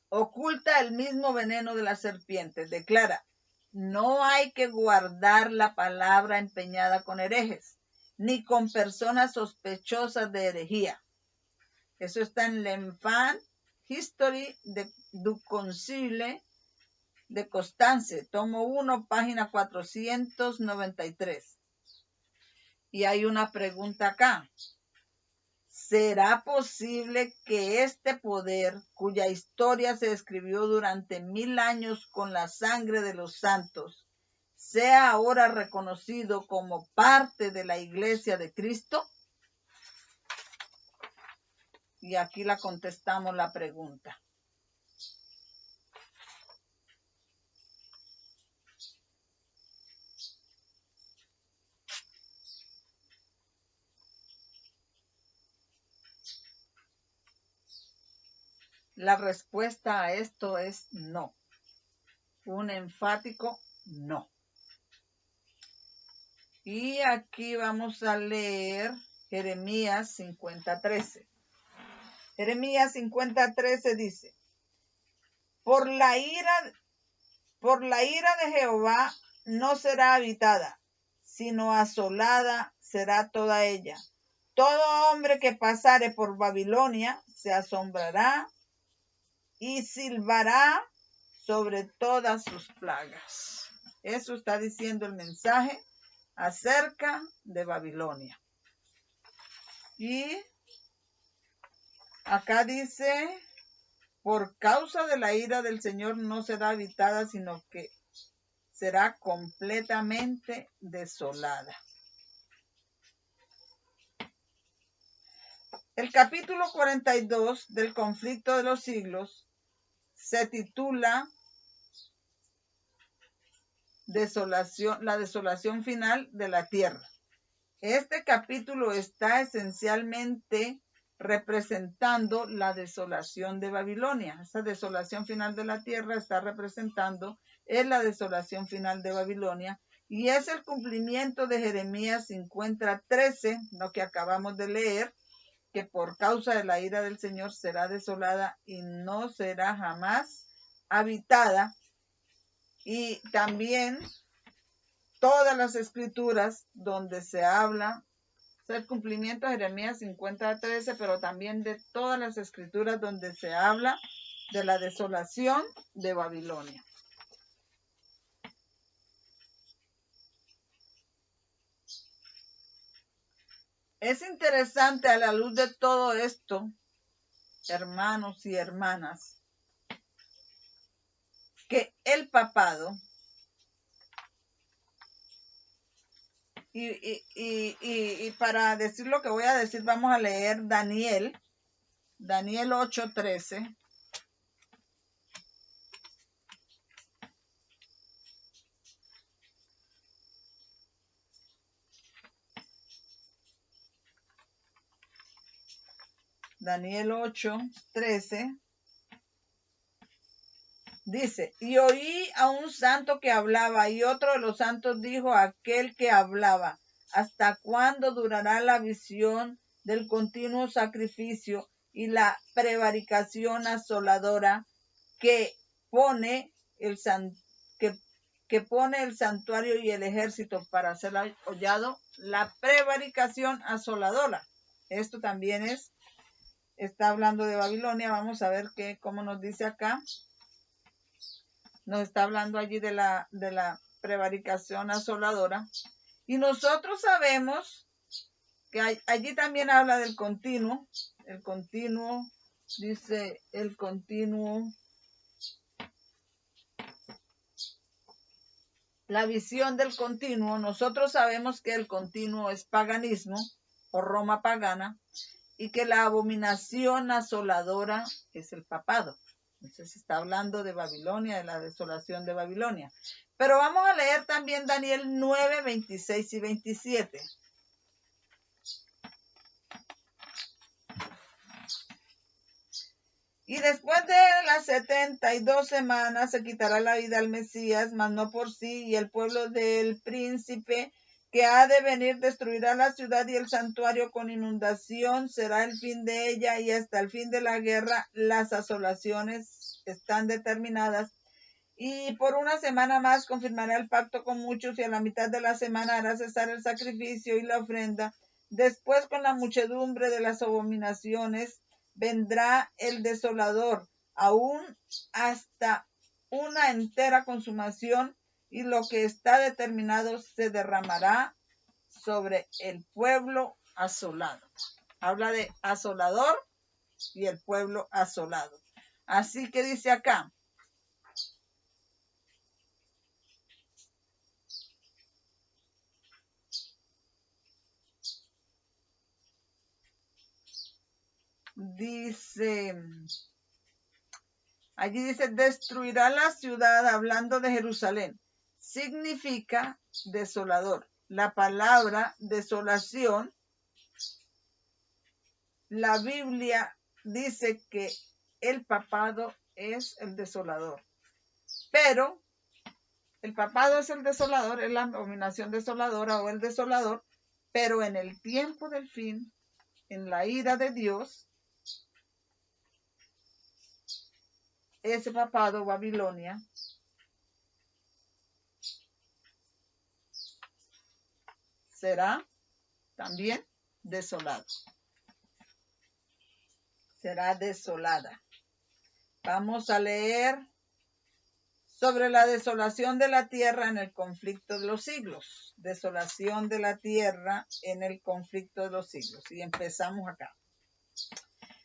oculta el mismo veneno de la serpiente. Declara: no hay que guardar la palabra empeñada con herejes, ni con personas sospechosas de herejía. Eso está en l'Enfant History du Concile de Constance, tomo 1, página 493. Y hay una pregunta acá. ¿Será posible que este poder, cuya historia se escribió durante 1000 años con la sangre de los santos, sea ahora reconocido como parte de la Iglesia de Cristo? Y aquí la contestamos la pregunta. La respuesta a esto es no. Un enfático no. Y aquí vamos a leer Jeremías 50:13. Jeremías 50:13 dice: Por la ira de Jehová no será habitada, sino asolada será toda ella. Todo hombre que pasare por Babilonia se asombrará y silbará sobre todas sus plagas. Eso está diciendo el mensaje acerca de Babilonia. Y acá dice: por causa de la ira del Señor no será habitada, sino que será completamente desolada. El capítulo 42 del conflicto de los siglos se titula la desolación final de la tierra. Este capítulo está esencialmente representando la desolación de Babilonia. Esa desolación final de la tierra está representando la desolación final de Babilonia y es el cumplimiento de Jeremías 50:13, lo que acabamos de leer, que por causa de la ira del Señor será desolada y no será jamás habitada. Y también todas las escrituras donde se habla el cumplimiento de Jeremías 50:13, pero también de todas las escrituras donde se habla de la desolación de Babilonia. Es interesante a la luz de todo esto, hermanos y hermanas, que el papado y para decir lo que voy a decir, vamos a leer Daniel 8:13. Daniel 8:13 dice: y oí a un santo que hablaba, y otro de los santos dijo a aquel que hablaba: ¿hasta cuándo durará la visión del continuo sacrificio y la prevaricación asoladora que pone el santuario y el ejército para ser hollado? La prevaricación asoladora. Esto también está hablando de Babilonia. Vamos a ver cómo nos dice acá. Nos está hablando allí de la prevaricación asoladora. Y nosotros sabemos que allí también habla del continuo. El continuo, dice el continuo. La visión del continuo. Nosotros sabemos que el continuo es paganismo o Roma pagana y que la abominación asoladora es el papado. Entonces está hablando de Babilonia, de la desolación de Babilonia. Pero vamos a leer también Daniel 9:26 y 27. Y después de las 72 semanas se quitará la vida al Mesías, mas no por sí, y el pueblo del príncipe que ha de venir destruirá la ciudad y el santuario con inundación. Será el fin de ella, y hasta el fin de la guerra las asolaciones están determinadas. Y por una semana más confirmará el pacto con muchos, y a la mitad de la semana hará cesar el sacrificio y la ofrenda. Después, con la muchedumbre de las abominaciones, vendrá el desolador, aún hasta una entera consumación, y lo que está determinado se derramará sobre el pueblo asolado. Habla de asolador y el pueblo asolado. Así que dice acá: allí dice, destruirá la ciudad, hablando de Jerusalén. Significa desolador. La palabra desolación, la Biblia dice que el papado es el desolador. Pero el papado es el desolador, es la abominación desoladora o el desolador, pero en el tiempo del fin, en la ira de Dios, ese papado, Babilonia, será también desolado. Será desolada. Vamos a leer sobre la desolación de la tierra en el conflicto de los siglos. Desolación de la tierra en el conflicto de los siglos. Y empezamos acá.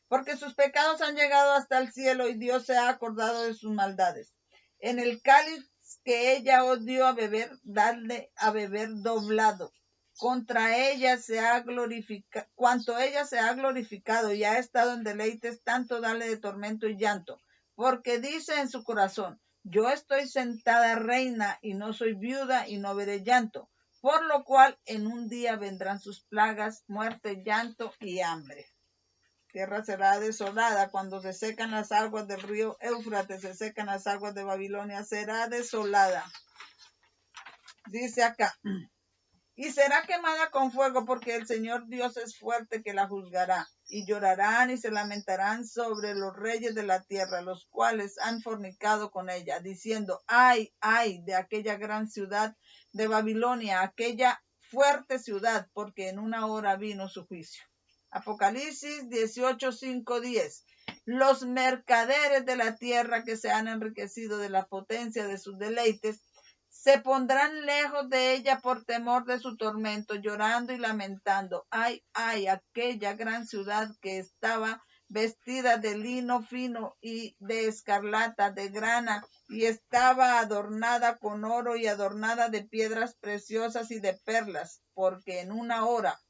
Porque sus pecados han llegado hasta el cielo, y Dios se ha acordado de sus maldades. En el cáliz que ella os dio a beber, dadle a beber doblado. contra ella se ha glorificado, cuanto ella se ha glorificado y ha estado en deleites, tanto dale de tormento y llanto, porque dice en su corazón, yo estoy sentada reina y no soy viuda y no veré llanto, por lo cual en un día vendrán sus plagas, muerte, llanto y hambre. Tierra será desolada cuando se secan las aguas del río Éufrates, se secan las aguas de Babilonia, será desolada. Dice acá, y será quemada con fuego porque el Señor Dios es fuerte que la juzgará. Y llorarán y se lamentarán sobre los reyes de la tierra, los cuales han fornicado con ella, diciendo, ay, ay de aquella gran ciudad de Babilonia, aquella fuerte ciudad, porque en una hora vino su juicio. Apocalipsis 18, 5, 10. Los mercaderes de la tierra que se han enriquecido de la potencia de sus deleites, se pondrán lejos de ella por temor de su tormento, llorando y lamentando. Ay, ay, aquella gran ciudad que estaba vestida de lino fino y de escarlata, de grana, y estaba adornada con oro y adornada de piedras preciosas y de perlas, porque en una hora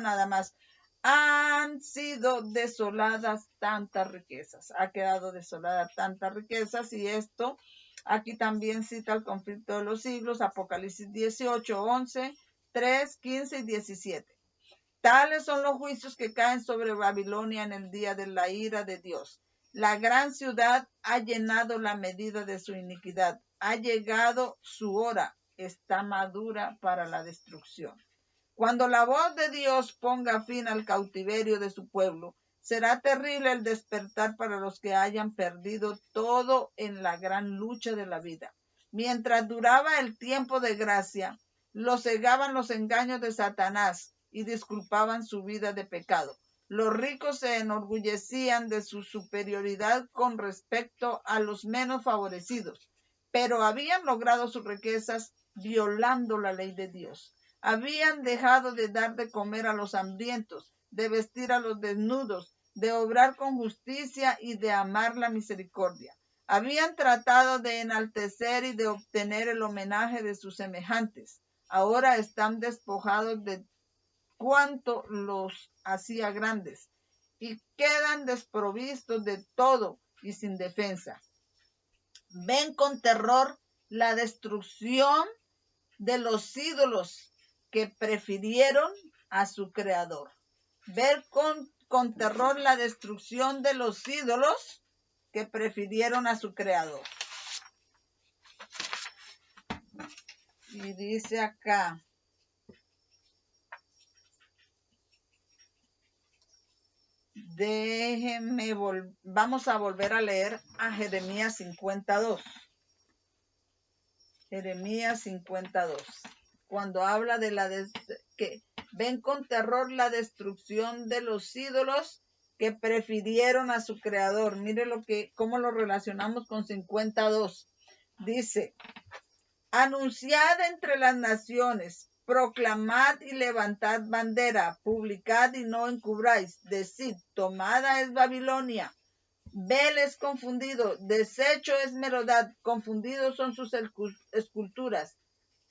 nada más, han sido desoladas tantas riquezas. Ha quedado desolada tantas riquezas, y esto aquí también cita el conflicto de los siglos, Apocalipsis 18, 11, 3, 15 y 17. Tales son los juicios que caen sobre Babilonia en el día de la ira de Dios. La gran ciudad ha llenado la medida de su iniquidad. Ha llegado su hora. Está madura para la destrucción. Cuando la voz de Dios ponga fin al cautiverio de su pueblo, será terrible el despertar para los que hayan perdido todo en la gran lucha de la vida. Mientras duraba el tiempo de gracia, los cegaban los engaños de Satanás y disculpaban su vida de pecado. Los ricos se enorgullecían de su superioridad con respecto a los menos favorecidos, pero habían logrado sus riquezas violando la ley de Dios. Habían dejado de dar de comer a los hambrientos, de vestir a los desnudos, de obrar con justicia y de amar la misericordia. Habían tratado de enaltecer y de obtener el homenaje de sus semejantes. Ahora están despojados de cuanto los hacía grandes y quedan desprovistos de todo y sin defensa. Ven con terror la destrucción de los ídolos que prefirieron a su creador. Ver con terror la destrucción de los ídolos que prefirieron a su creador. Y dice acá, vamos a volver a leer a Jeremías 52. Jeremías 52. Cuando habla de que ven con terror la destrucción de los ídolos que prefirieron a su creador. Mire cómo lo relacionamos con 52. Dice, anunciad entre las naciones, proclamad y levantad bandera, publicad y no encubráis, decid, tomada es Babilonia, Bel es confundido, deshecho es Merodad, confundidos son sus esculturas,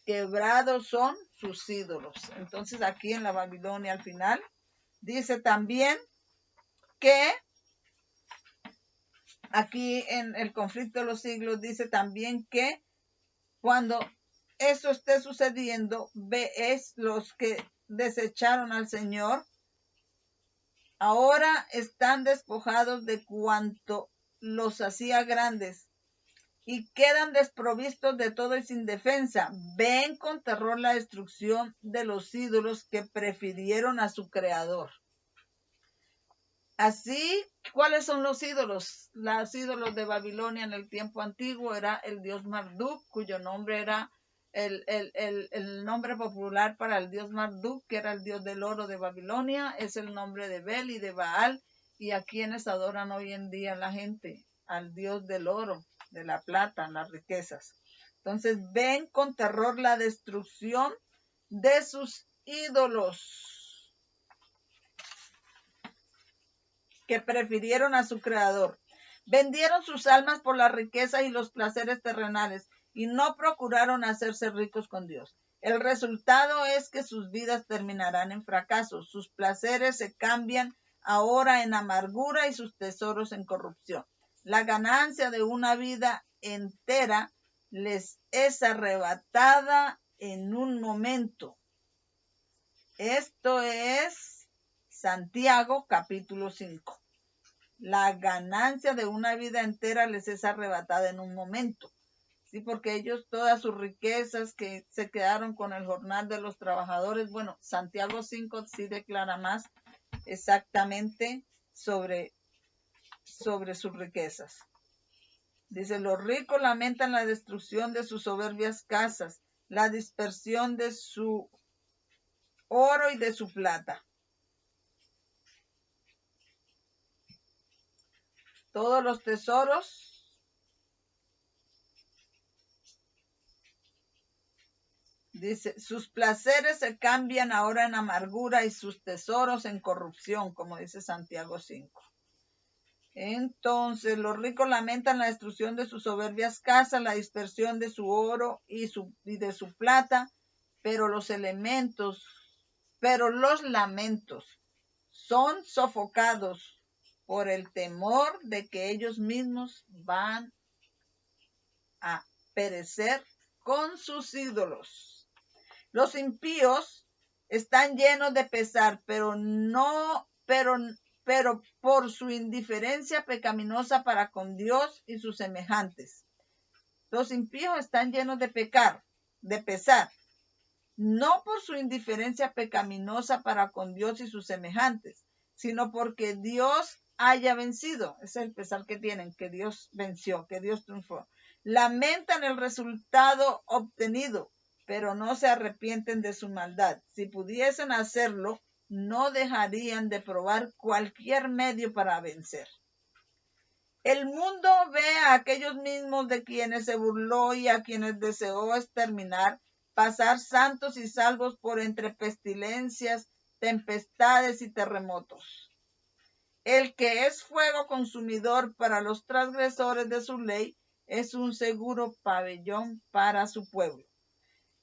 quebrados son sus ídolos. Entonces aquí en la Babilonia al final dice también que aquí en el conflicto de los siglos dice también que cuando eso esté sucediendo, es los que desecharon al Señor, ahora están despojados de cuanto los hacía grandes y quedan desprovistos de todo y sin defensa. Ven con terror la destrucción de los ídolos que prefirieron a su creador. Así, ¿cuáles son los ídolos? Los ídolos de Babilonia en el tiempo antiguo era el dios Marduk, cuyo nombre era el nombre popular para el dios Marduk, que era el dios del oro de Babilonia, es el nombre de Bel y de Baal, y a quienes adoran hoy en día la gente, al dios del oro, de la plata, las riquezas. Entonces ven con terror la destrucción de sus ídolos que prefirieron a su creador. Vendieron sus almas por las riquezas y los placeres terrenales y no procuraron hacerse ricos con Dios. El resultado es que sus vidas terminarán en fracaso. Sus placeres se cambian ahora en amargura y sus tesoros en corrupción. La ganancia de una vida entera les es arrebatada en un momento. Esto es Santiago capítulo 5. La ganancia de una vida entera les es arrebatada en un momento. Sí, porque ellos todas sus riquezas que se quedaron con el jornal de los trabajadores. Bueno, Santiago 5 sí declara más exactamente sobre sus riquezas. Dice, los ricos lamentan la destrucción de sus soberbias casas, la dispersión de su oro y de su plata. Todos los tesoros dice, sus placeres se cambian ahora en amargura y sus tesoros en corrupción, como dice Santiago 5. Entonces, los ricos lamentan la destrucción de sus soberbias casas, la dispersión de su oro y de su plata, pero los lamentos son sofocados por el temor de que ellos mismos van a perecer con sus ídolos. Los impíos están llenos de pesar, pero por su indiferencia pecaminosa para con Dios y sus semejantes. Los impíos están llenos de pesar, no por su indiferencia pecaminosa para con Dios y sus semejantes, sino porque Dios haya vencido. Ese es el pesar que tienen, que Dios venció, que Dios triunfó. Lamentan el resultado obtenido, pero no se arrepienten de su maldad. Si pudiesen hacerlo, no dejarían de probar cualquier medio para vencer. El mundo ve a aquellos mismos de quienes se burló y a quienes deseó exterminar, pasar santos y salvos por entre pestilencias, tempestades y terremotos. El que es fuego consumidor para los transgresores de su ley es un seguro pabellón para su pueblo.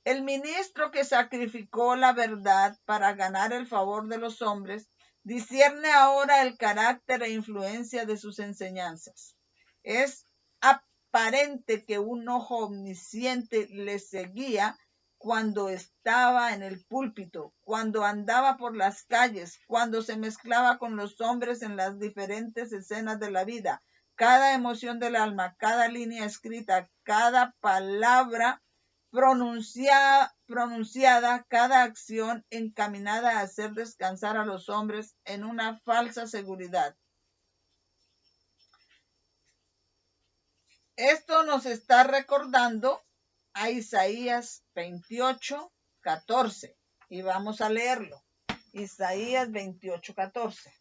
El ministro que sacrificó la verdad para ganar el favor de los hombres discierne ahora el carácter e influencia de sus enseñanzas. Es aparente que un ojo omnisciente le seguía cuando estaba en el púlpito, cuando andaba por las calles, cuando se mezclaba con los hombres en las diferentes escenas de la vida. Cada emoción del alma, cada línea escrita, cada palabra pronunciada, cada acción encaminada a hacer descansar a los hombres en una falsa seguridad. Esto nos está recordando a Isaías 28:14 y vamos a leerlo. Isaías 28:14.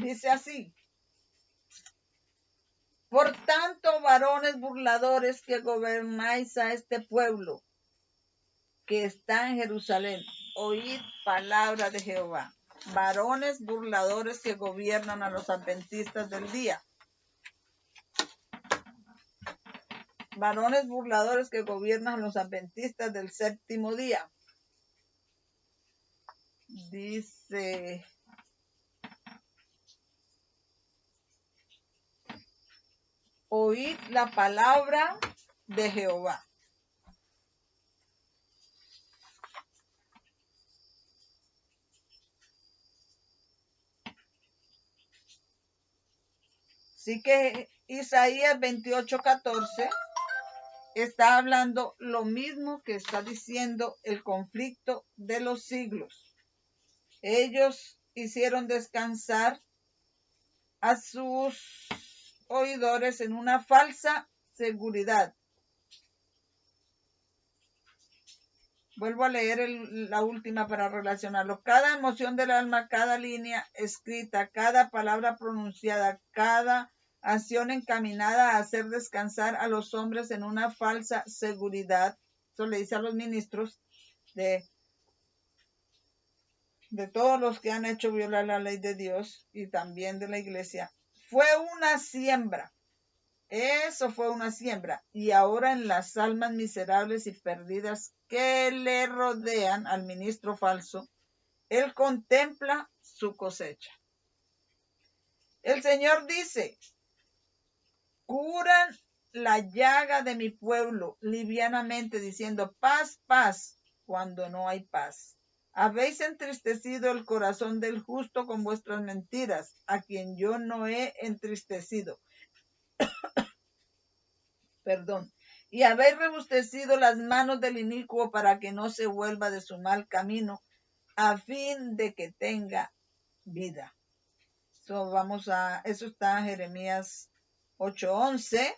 Dice así: por tanto, varones burladores que gobernáis a este pueblo que está en Jerusalén, oíd palabra de Jehová. Varones burladores que gobiernan a los adventistas del día. Varones burladores que gobiernan a los adventistas del séptimo día. Dice: oíd la palabra de Jehová. Así que Isaías 28:14 está hablando lo mismo que está diciendo el conflicto de los siglos. Ellos hicieron descansar a sus oidores en una falsa seguridad. Vuelvo a leer la última para relacionarlo. Cada emoción del alma, cada línea escrita, cada palabra pronunciada, cada acción encaminada a hacer descansar a los hombres en una falsa seguridad. Eso le dice a los ministros de todos los que han hecho violar la ley de Dios y también de la iglesia, fue una siembra. Eso fue una siembra. Y ahora en las almas miserables y perdidas que le rodean al ministro falso, él contempla su cosecha. El Señor dice, curan la llaga de mi pueblo livianamente, diciendo paz, paz, cuando no hay paz. Habéis entristecido el corazón del justo con vuestras mentiras, a quien yo no he entristecido. Perdón. Y habéis rebustecido las manos del inicuo para que no se vuelva de su mal camino, a fin de que tenga vida. Eso está en Jeremías 8:11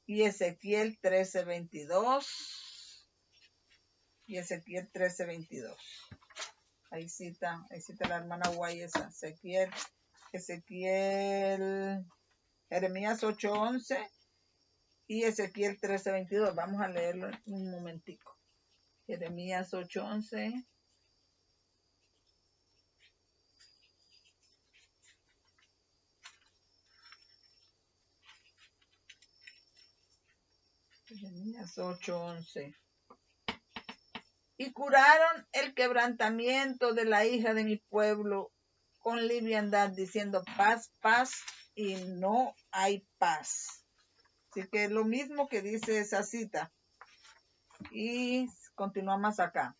y Ezequiel 13:22. Y Ezequiel 13:22. Ahí cita la hermana Guayesa. Jeremías 8:11 y Ezequiel 13:22. Vamos a leerlo en un momentico. Jeremías 8:11. Jeremías 8:11. Y curaron el quebrantamiento de la hija de mi pueblo con liviandad, diciendo paz, paz, y no hay paz. Así que es lo mismo que dice esa cita. Y continuamos acá.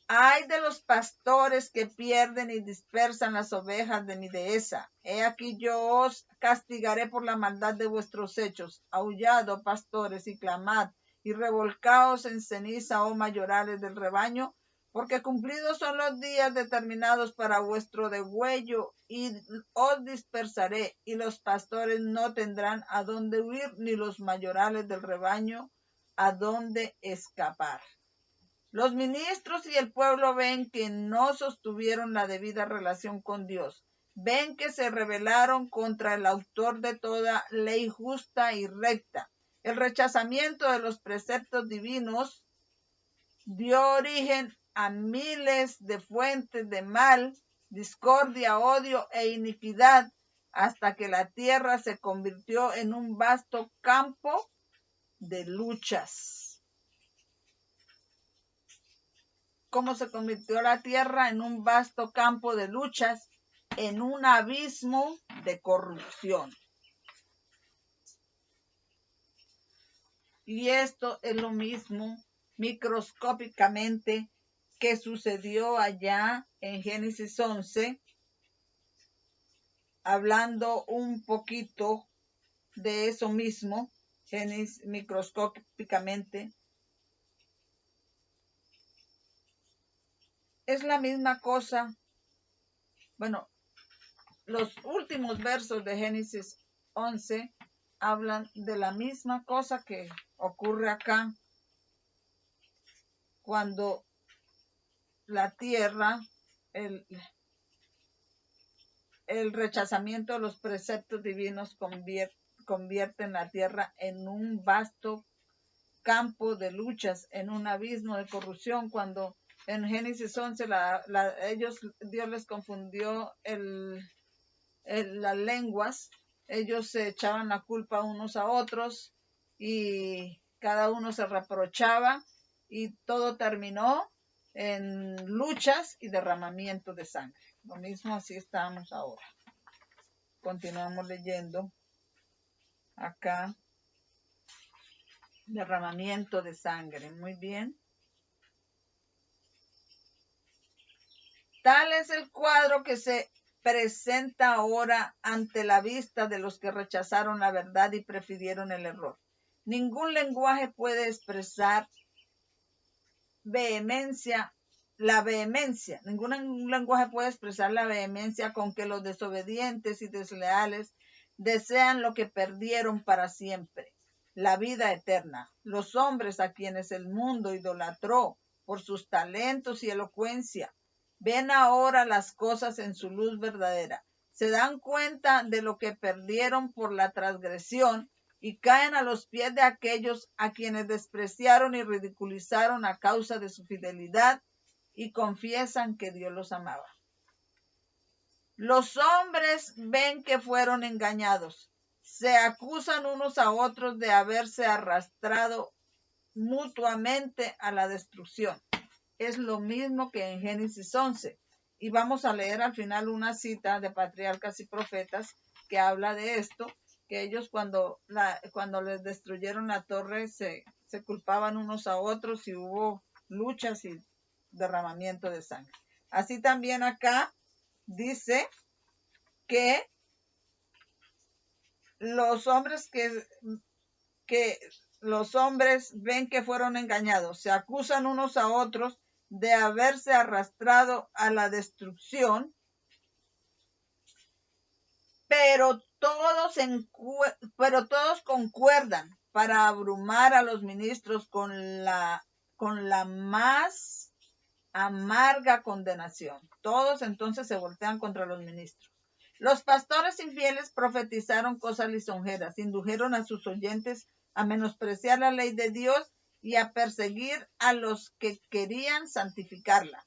Ay de los pastores que pierden y dispersan las ovejas de mi dehesa. He aquí yo os castigaré por la maldad de vuestros hechos. Aullad, oh pastores, y clamad, y revolcaos en ceniza, oh mayorales del rebaño, porque cumplidos son los días determinados para vuestro degüello, y os dispersaré, y los pastores no tendrán a dónde huir, ni los mayorales del rebaño a dónde escapar. Los ministros y el pueblo ven que no sostuvieron la debida relación con Dios. Ven que se rebelaron contra el autor de toda ley justa y recta. El rechazamiento de los preceptos divinos dio origen a miles de fuentes de mal, discordia, odio e iniquidad, hasta que la tierra se convirtió en un vasto campo de luchas. Cómo se convirtió la tierra en un vasto campo de luchas, en un abismo de corrupción. Y esto es lo mismo microscópicamente que sucedió allá en Génesis 11, hablando un poquito de eso mismo, Génesis microscópicamente. Es la misma cosa. Bueno, los últimos versos de Génesis 11 hablan de la misma cosa que ocurre acá cuando la tierra, el rechazamiento de los preceptos divinos convierte la tierra en un vasto campo de luchas, en un abismo de corrupción. Cuando en Génesis 11 Dios les confundió las lenguas, ellos se echaban la culpa unos a otros y cada uno se reprochaba y todo terminó en luchas y derramamiento de sangre. Lo mismo así estamos ahora. Continuamos leyendo acá. Derramamiento de sangre. Muy bien. Tal es el cuadro que se presenta ahora ante la vista de los que rechazaron la verdad y prefirieron el error. Ningún lenguaje puede expresar ningún lenguaje puede expresar la vehemencia con que los desobedientes y desleales desean lo que perdieron para siempre, la vida eterna. Los hombres a quienes el mundo idolatró por sus talentos y elocuencia, ven ahora las cosas en su luz verdadera. Se dan cuenta de lo que perdieron por la transgresión y caen a los pies de aquellos a quienes despreciaron y ridiculizaron a causa de su fidelidad y confiesan que Dios los amaba. Los hombres ven que fueron engañados. Se acusan unos a otros de haberse arrastrado mutuamente a la destrucción. Es lo mismo que en Génesis 11. Y vamos a leer al final una cita de Patriarcas y Profetas que habla de esto, que ellos cuando les destruyeron la torre se culpaban unos a otros y hubo luchas y derramamiento de sangre. Así también acá dice que los hombres los hombres ven que fueron engañados, se acusan unos a otros de haberse arrastrado a la destrucción, pero todos concuerdan para abrumar a los ministros con la más amarga condenación. Todos entonces se voltean contra los ministros. Los pastores infieles profetizaron cosas lisonjeras, indujeron a sus oyentes a menospreciar la ley de Dios y a perseguir a los que querían santificarla.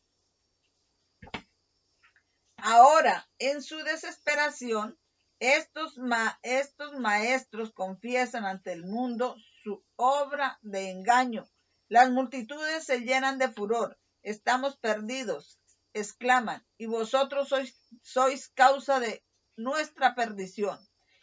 Ahora, en su desesperación, estos maestros confiesan ante el mundo su obra de engaño. Las multitudes se llenan de furor. Estamos perdidos, exclaman, y vosotros sois causa de nuestra perdición.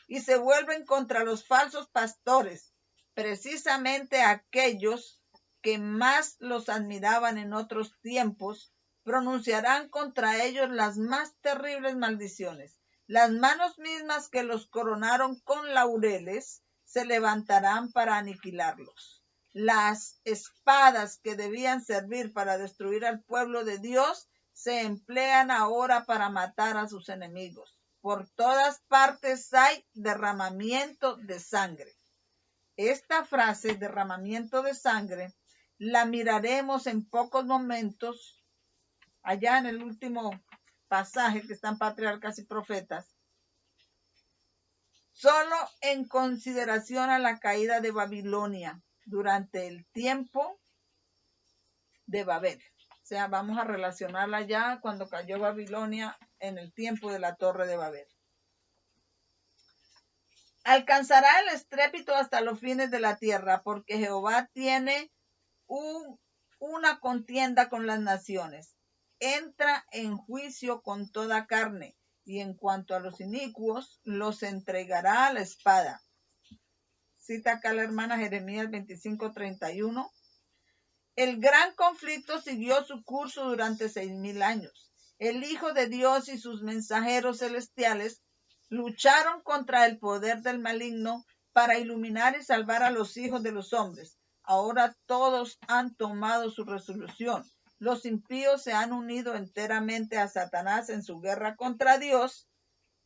Y se vuelven contra los falsos pastores, precisamente aquellos que más los admiraban en otros tiempos, pronunciarán contra ellos las más terribles maldiciones. Las manos mismas que los coronaron con laureles se levantarán para aniquilarlos. Las espadas que debían servir para destruir al pueblo de Dios se emplean ahora para matar a sus enemigos. Por todas partes hay derramamiento de sangre. Esta frase, derramamiento de sangre, la miraremos en pocos momentos allá en el último pasaje que está en Patriarcas y Profetas, solo en consideración a la caída de Babilonia durante el tiempo de Babel. O sea, vamos a relacionarla ya cuando cayó Babilonia en el tiempo de la Torre de Babel. Alcanzará el estrépito hasta los fines de la tierra, porque Jehová tiene una contienda con las naciones. Entra en juicio con toda carne, y en cuanto a los inicuos, los entregará a la espada. Cita acá la hermana Jeremías 25:31. El gran conflicto siguió su curso durante 6,000 años. El Hijo de Dios y sus mensajeros celestiales lucharon contra el poder del maligno para iluminar y salvar a los hijos de los hombres. Ahora todos han tomado su resolución. Los impíos se han unido enteramente a Satanás en su guerra contra Dios.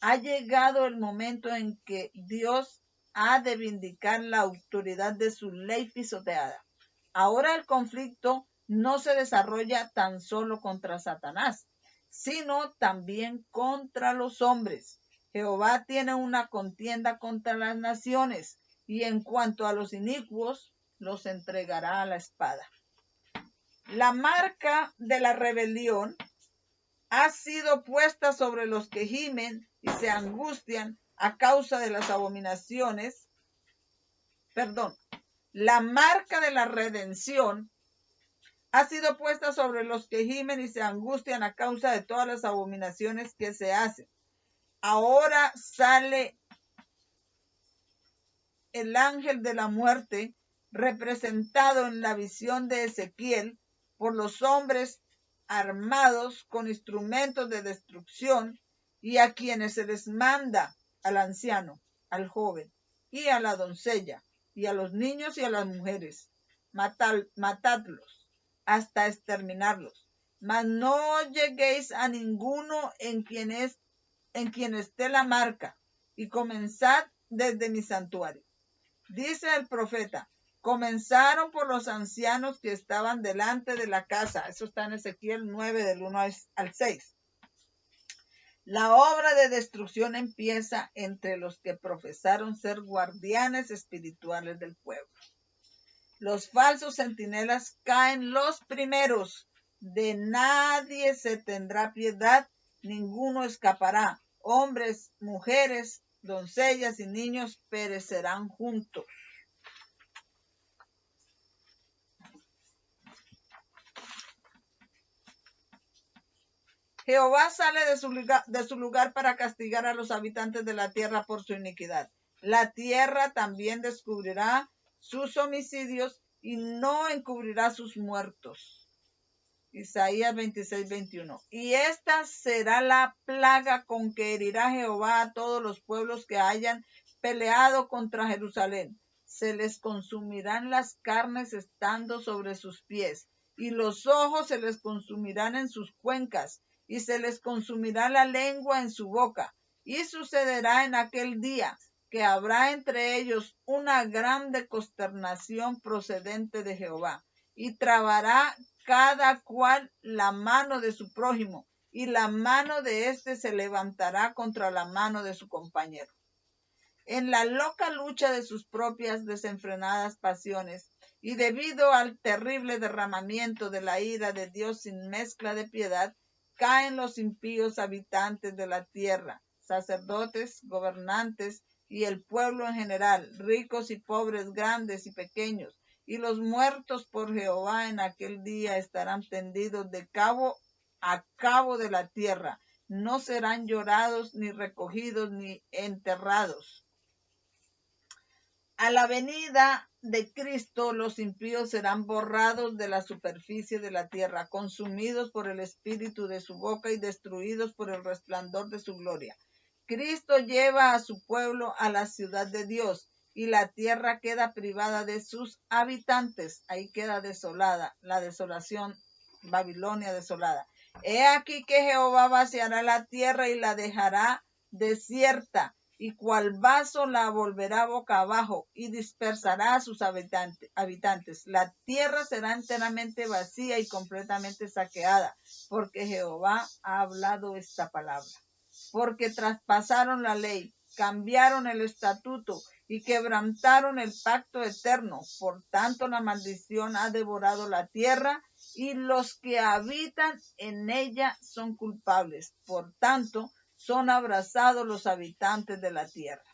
Ha llegado el momento en que Dios ha de vindicar la autoridad de su ley pisoteada. Ahora el conflicto no se desarrolla tan solo contra Satanás, sino también contra los hombres. Jehová tiene una contienda contra las naciones, y en cuanto a los inicuos, los entregará a la espada. La marca de la rebelión ha sido puesta sobre los que gimen y se angustian a causa de las abominaciones. La marca de la redención ha sido puesta sobre los que gimen y se angustian a causa de todas las abominaciones que se hacen. Ahora sale el ángel de la muerte, representado en la visión de Ezequiel por los hombres armados con instrumentos de destrucción, y a quienes se les manda al anciano, al joven y a la doncella, y a los niños y a las mujeres, matadlos hasta exterminarlos, mas no lleguéis a ninguno en quien esté la marca, y comenzad desde mi santuario. Dice el profeta: comenzaron por los ancianos que estaban delante de la casa. Eso está en Ezequiel 9, del 1 al 6. La obra de destrucción empieza entre los que profesaron ser guardianes espirituales del pueblo. Los falsos centinelas caen los primeros, De nadie se tendrá piedad, ninguno escapará. Hombres, mujeres, doncellas y niños perecerán juntos. Jehová sale de su lugar para castigar a los habitantes de la tierra por su iniquidad. La tierra también descubrirá sus homicidios y no encubrirá sus muertos. Isaías 26:21. Y esta será la plaga con que herirá Jehová a todos los pueblos que hayan peleado contra Jerusalén. Se les consumirán las carnes estando sobre sus pies, y los ojos se les consumirán en sus cuencas, y se les consumirá la lengua en su boca. Y sucederá en aquel día que habrá entre ellos una grande consternación procedente de Jehová, y trabará cada cual la mano de su prójimo, y la mano de éste se levantará contra la mano de su compañero. En la loca lucha de sus propias desenfrenadas pasiones, y debido al terrible derramamiento de la ira de Dios sin mezcla de piedad, caen los impíos habitantes de la tierra, sacerdotes, gobernantes y el pueblo en general, ricos y pobres, grandes y pequeños, y los muertos por Jehová en aquel día estarán tendidos de cabo a cabo de la tierra, no serán llorados, ni recogidos, ni enterrados. A la venida de Cristo, los impíos serán borrados de la superficie de la tierra, consumidos por el espíritu de su boca y destruidos por el resplandor de su gloria. Cristo lleva a su pueblo a la ciudad de Dios, y la tierra queda privada de sus habitantes. Ahí queda desolada, la desolación, Babilonia desolada. He aquí que Jehová vaciará la tierra y la dejará desierta, y cual vaso la volverá boca abajo y dispersará a sus habitantes. La tierra será enteramente vacía y completamente saqueada, porque Jehová ha hablado esta palabra. Porque traspasaron la ley, cambiaron el estatuto y quebrantaron el pacto eterno. Por tanto, la maldición ha devorado la tierra y los que habitan en ella son culpables. Por tanto, son abrazados los habitantes de la tierra.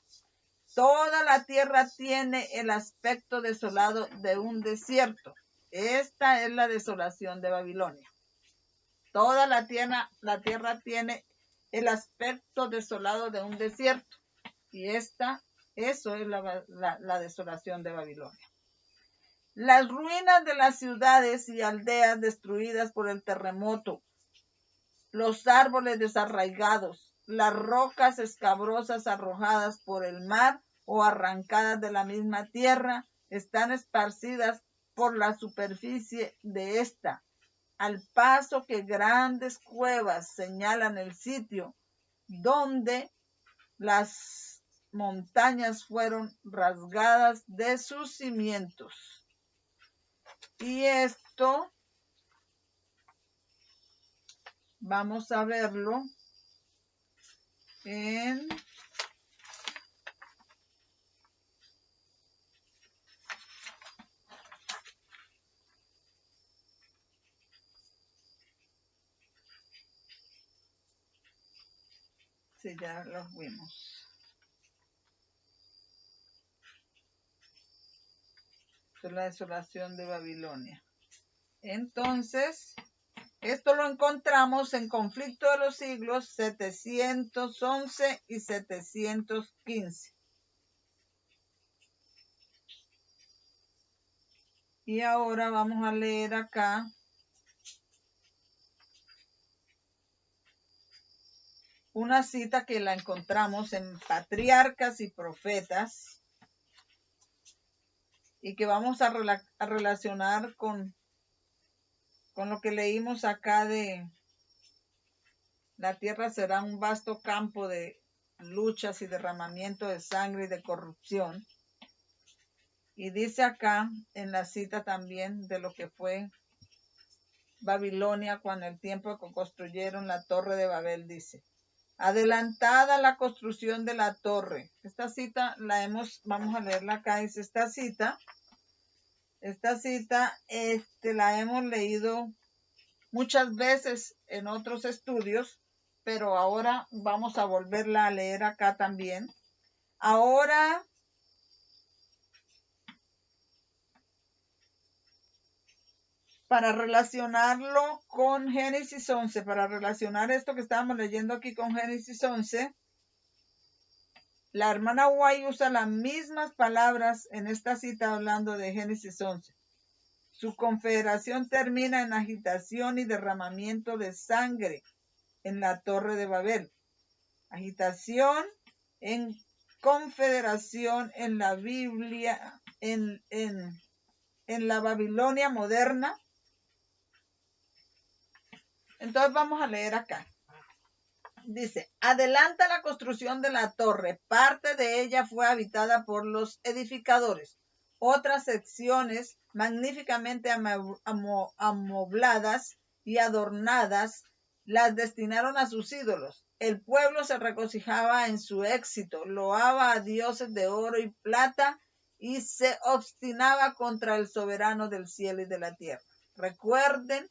Toda la tierra tiene el aspecto desolado de un desierto. Esta es la desolación de Babilonia. Toda la tierra tiene el aspecto desolado de un desierto. Y eso es la desolación de Babilonia. Las ruinas de las ciudades y aldeas destruidas por el terremoto, los árboles desarraigados, las rocas escabrosas arrojadas por el mar o arrancadas de la misma tierra, están esparcidas por la superficie de esta, al paso que grandes cuevas señalan el sitio donde las montañas fueron rasgadas de sus cimientos. Y esto vamos a verlo en sí, ya los vimos. Esta es la desolación de Babilonia. Entonces, esto lo encontramos en Conflicto de los Siglos 711 y 715. Y ahora vamos a leer acá una cita que la encontramos en Patriarcas y Profetas y que vamos a relacionar con lo que leímos acá de la tierra será un vasto campo de luchas y derramamiento de sangre y de corrupción. Y dice acá en la cita también de lo que fue Babilonia cuando el tiempo que construyeron la torre de Babel, dice: adelantada la construcción de la torre. Esta cita vamos a leerla acá, dice esta cita la hemos leído muchas veces en otros estudios, pero ahora vamos a volverla a leer acá también. Ahora, para relacionarlo con Génesis 11, para relacionar esto que estábamos leyendo aquí con Génesis 11, la hermana White usa las mismas palabras en esta cita hablando de Génesis 11. Su confederación termina en agitación y derramamiento de sangre en la Torre de Babel. Agitación en confederación en la Biblia, en la Babilonia moderna. Entonces vamos a leer acá. Dice, adelanta la construcción de la torre. Parte de ella fue habitada por los edificadores. Otras secciones magníficamente amobladas y adornadas las destinaron a sus ídolos. El pueblo se regocijaba en su éxito, loaba a dioses de oro y plata y se obstinaba contra el soberano del cielo y de la tierra. Recuerden,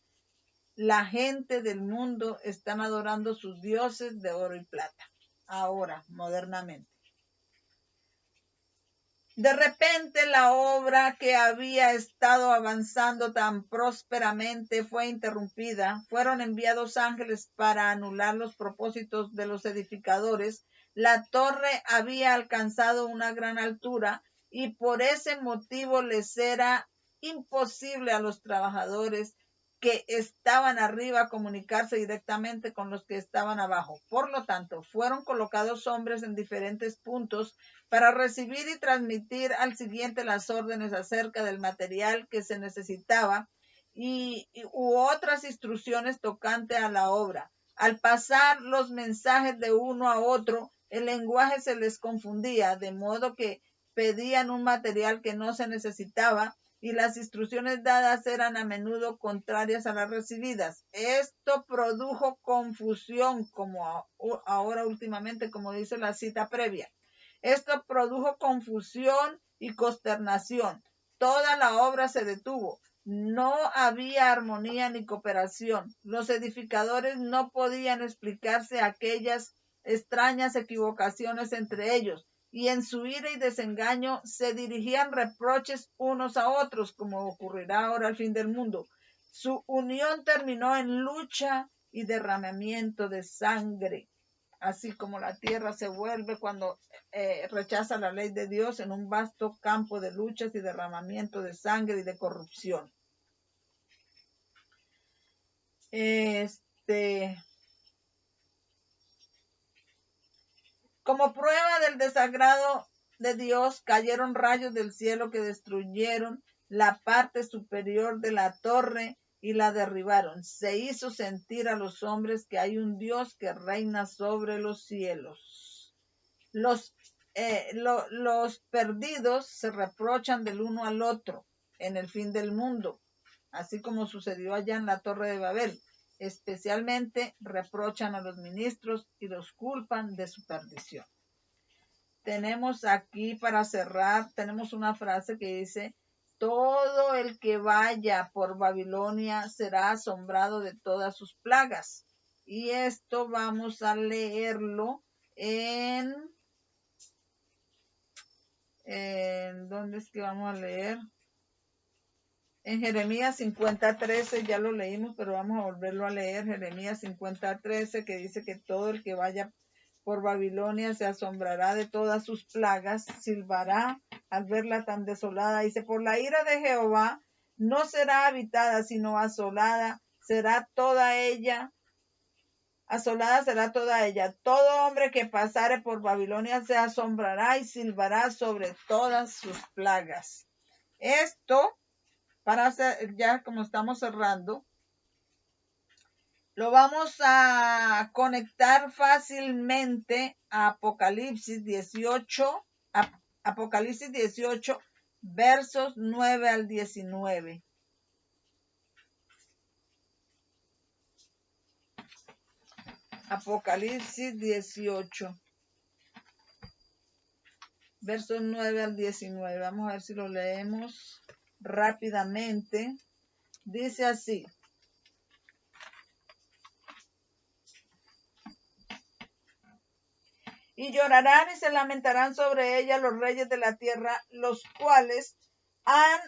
la gente del mundo están adorando sus dioses de oro y plata, ahora, modernamente. De repente la obra que había estado avanzando tan prósperamente fue interrumpida. Fueron enviados ángeles para anular los propósitos de los edificadores. La torre había alcanzado una gran altura y por ese motivo les era imposible a los trabajadores que estaban arriba comunicarse directamente con los que estaban abajo. Por lo tanto, fueron colocados hombres en diferentes puntos para recibir y transmitir al siguiente las órdenes acerca del material que se necesitaba u otras instrucciones tocante a la obra. Al pasar los mensajes de uno a otro, el lenguaje se les confundía, de modo que pedían un material que no se necesitaba y las instrucciones dadas eran a menudo contrarias a las recibidas. Esto produjo confusión, como ahora últimamente, como dice la cita previa. Esto produjo confusión y consternación. Toda la obra se detuvo. No había armonía ni cooperación. Los edificadores no podían explicarse aquellas extrañas equivocaciones entre ellos, y en su ira y desengaño se dirigían reproches unos a otros, como ocurrirá ahora al fin del mundo. Su unión terminó en lucha y derramamiento de sangre, así como la tierra se vuelve cuando rechaza la ley de Dios en un vasto campo de luchas y derramamiento de sangre y de corrupción. Como prueba del desagrado de Dios, cayeron rayos del cielo que destruyeron la parte superior de la torre y la derribaron. Se hizo sentir a los hombres que hay un Dios que reina sobre los cielos. Los perdidos se reprochan del uno al otro en el fin del mundo, así como sucedió allá en la Torre de Babel. Especialmente reprochan a los ministros y los culpan de su perdición. Tenemos aquí, para cerrar, tenemos una frase que dice: todo el que vaya por Babilonia será asombrado de todas sus plagas. Y esto vamos a leerlo en ¿dónde es que vamos a leer? En Jeremías 50:13, ya lo leímos, pero vamos a volverlo a leer. Jeremías 50:13, que dice que todo el que vaya por Babilonia se asombrará de todas sus plagas, silbará al verla tan desolada. Dice, por la ira de Jehová no será habitada, sino asolada será toda ella. Asolada será toda ella. Todo hombre que pasare por Babilonia se asombrará y silbará sobre todas sus plagas. Esto, para hacer, ya como estamos cerrando, lo vamos a conectar fácilmente a Apocalipsis 18, Apocalipsis 18, versos 9 al 19. Apocalipsis 18, versos 9 al 19. Vamos a ver si lo leemos rápidamente. Dice así: y llorarán y se lamentarán sobre ella los reyes de la tierra, los cuales han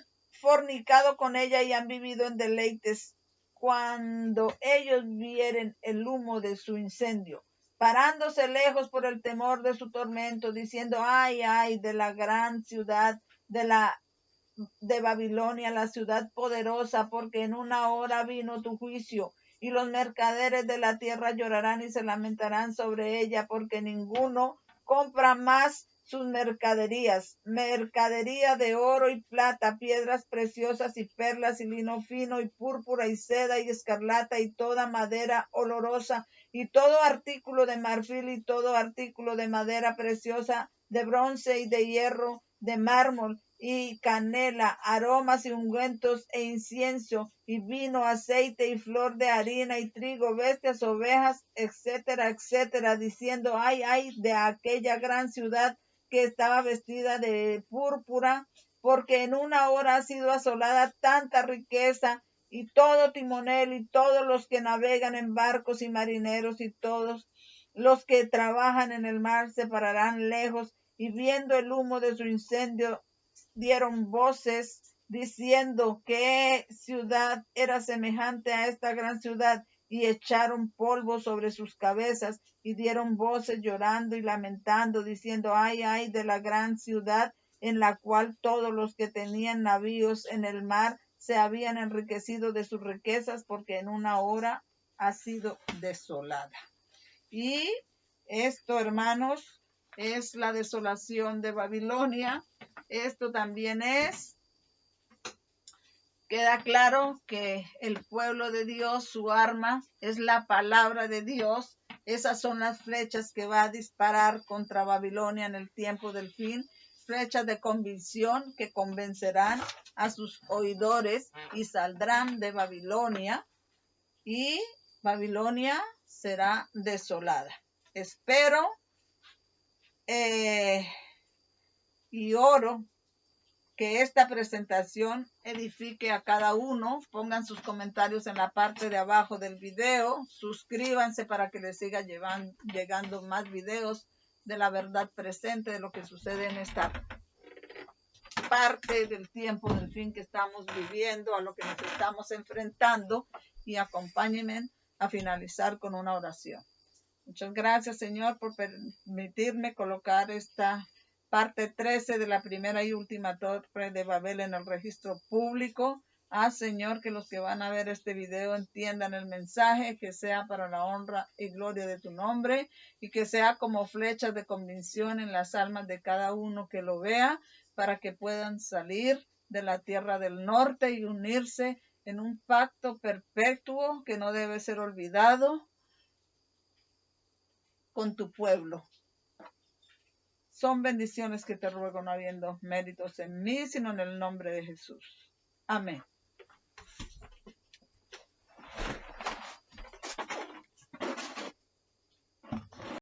fornicado con ella y han vivido en deleites, cuando ellos vieren el humo de su incendio, parándose lejos por el temor de su tormento, diciendo, ay, ay, de la gran ciudad de Babilonia, la ciudad poderosa, porque en una hora vino tu juicio, y los mercaderes de la tierra llorarán y se lamentarán sobre ella, porque ninguno compra más sus mercaderías, mercadería de oro y plata, piedras preciosas y perlas y lino fino y púrpura y seda y escarlata y toda madera olorosa y todo artículo de marfil y todo artículo de madera preciosa, de bronce y de hierro, de mármol y canela, aromas y ungüentos e incienso, y vino, aceite y flor de harina y trigo, bestias, ovejas, etcétera, etcétera, diciendo, ay, ay, de aquella gran ciudad que estaba vestida de púrpura, porque en una hora ha sido asolada tanta riqueza, y todo timonel y todos los que navegan en barcos y marineros y todos los que trabajan en el mar se pararán lejos, y viendo el humo de su incendio dieron voces diciendo qué ciudad era semejante a esta gran ciudad, y echaron polvo sobre sus cabezas y dieron voces llorando y lamentando, diciendo, ay, ay, de la gran ciudad en la cual todos los que tenían navíos en el mar se habían enriquecido de sus riquezas, porque en una hora ha sido desolada. Y esto, hermanos, es la desolación de Babilonia. Esto también queda claro que el pueblo de Dios, su arma es la palabra de Dios. Esas son las flechas que va a disparar contra Babilonia en el tiempo del fin. Flechas de convicción que convencerán a sus oidores y saldrán de Babilonia, y Babilonia será desolada. Espero y oro que esta presentación edifique a cada uno. Pongan sus comentarios en la parte de abajo del video. Suscríbanse para que les siga llegando más videos de la verdad presente, de lo que sucede en esta parte del tiempo del fin que estamos viviendo, a lo que nos estamos enfrentando, y acompáñenme a finalizar con una oración. Muchas gracias, Señor, por permitirme colocar esta parte 13 de la primera y última torre de Babel en el registro público. Señor, que los que van a ver este video entiendan el mensaje, que sea para la honra y gloria de tu nombre, y que sea como flechas de convicción en las almas de cada uno que lo vea, para que puedan salir de la tierra del norte y unirse en un pacto perpetuo que no debe ser olvidado con tu pueblo. Son bendiciones que te ruego, no habiendo méritos en mí, sino en el nombre de Jesús. Amén.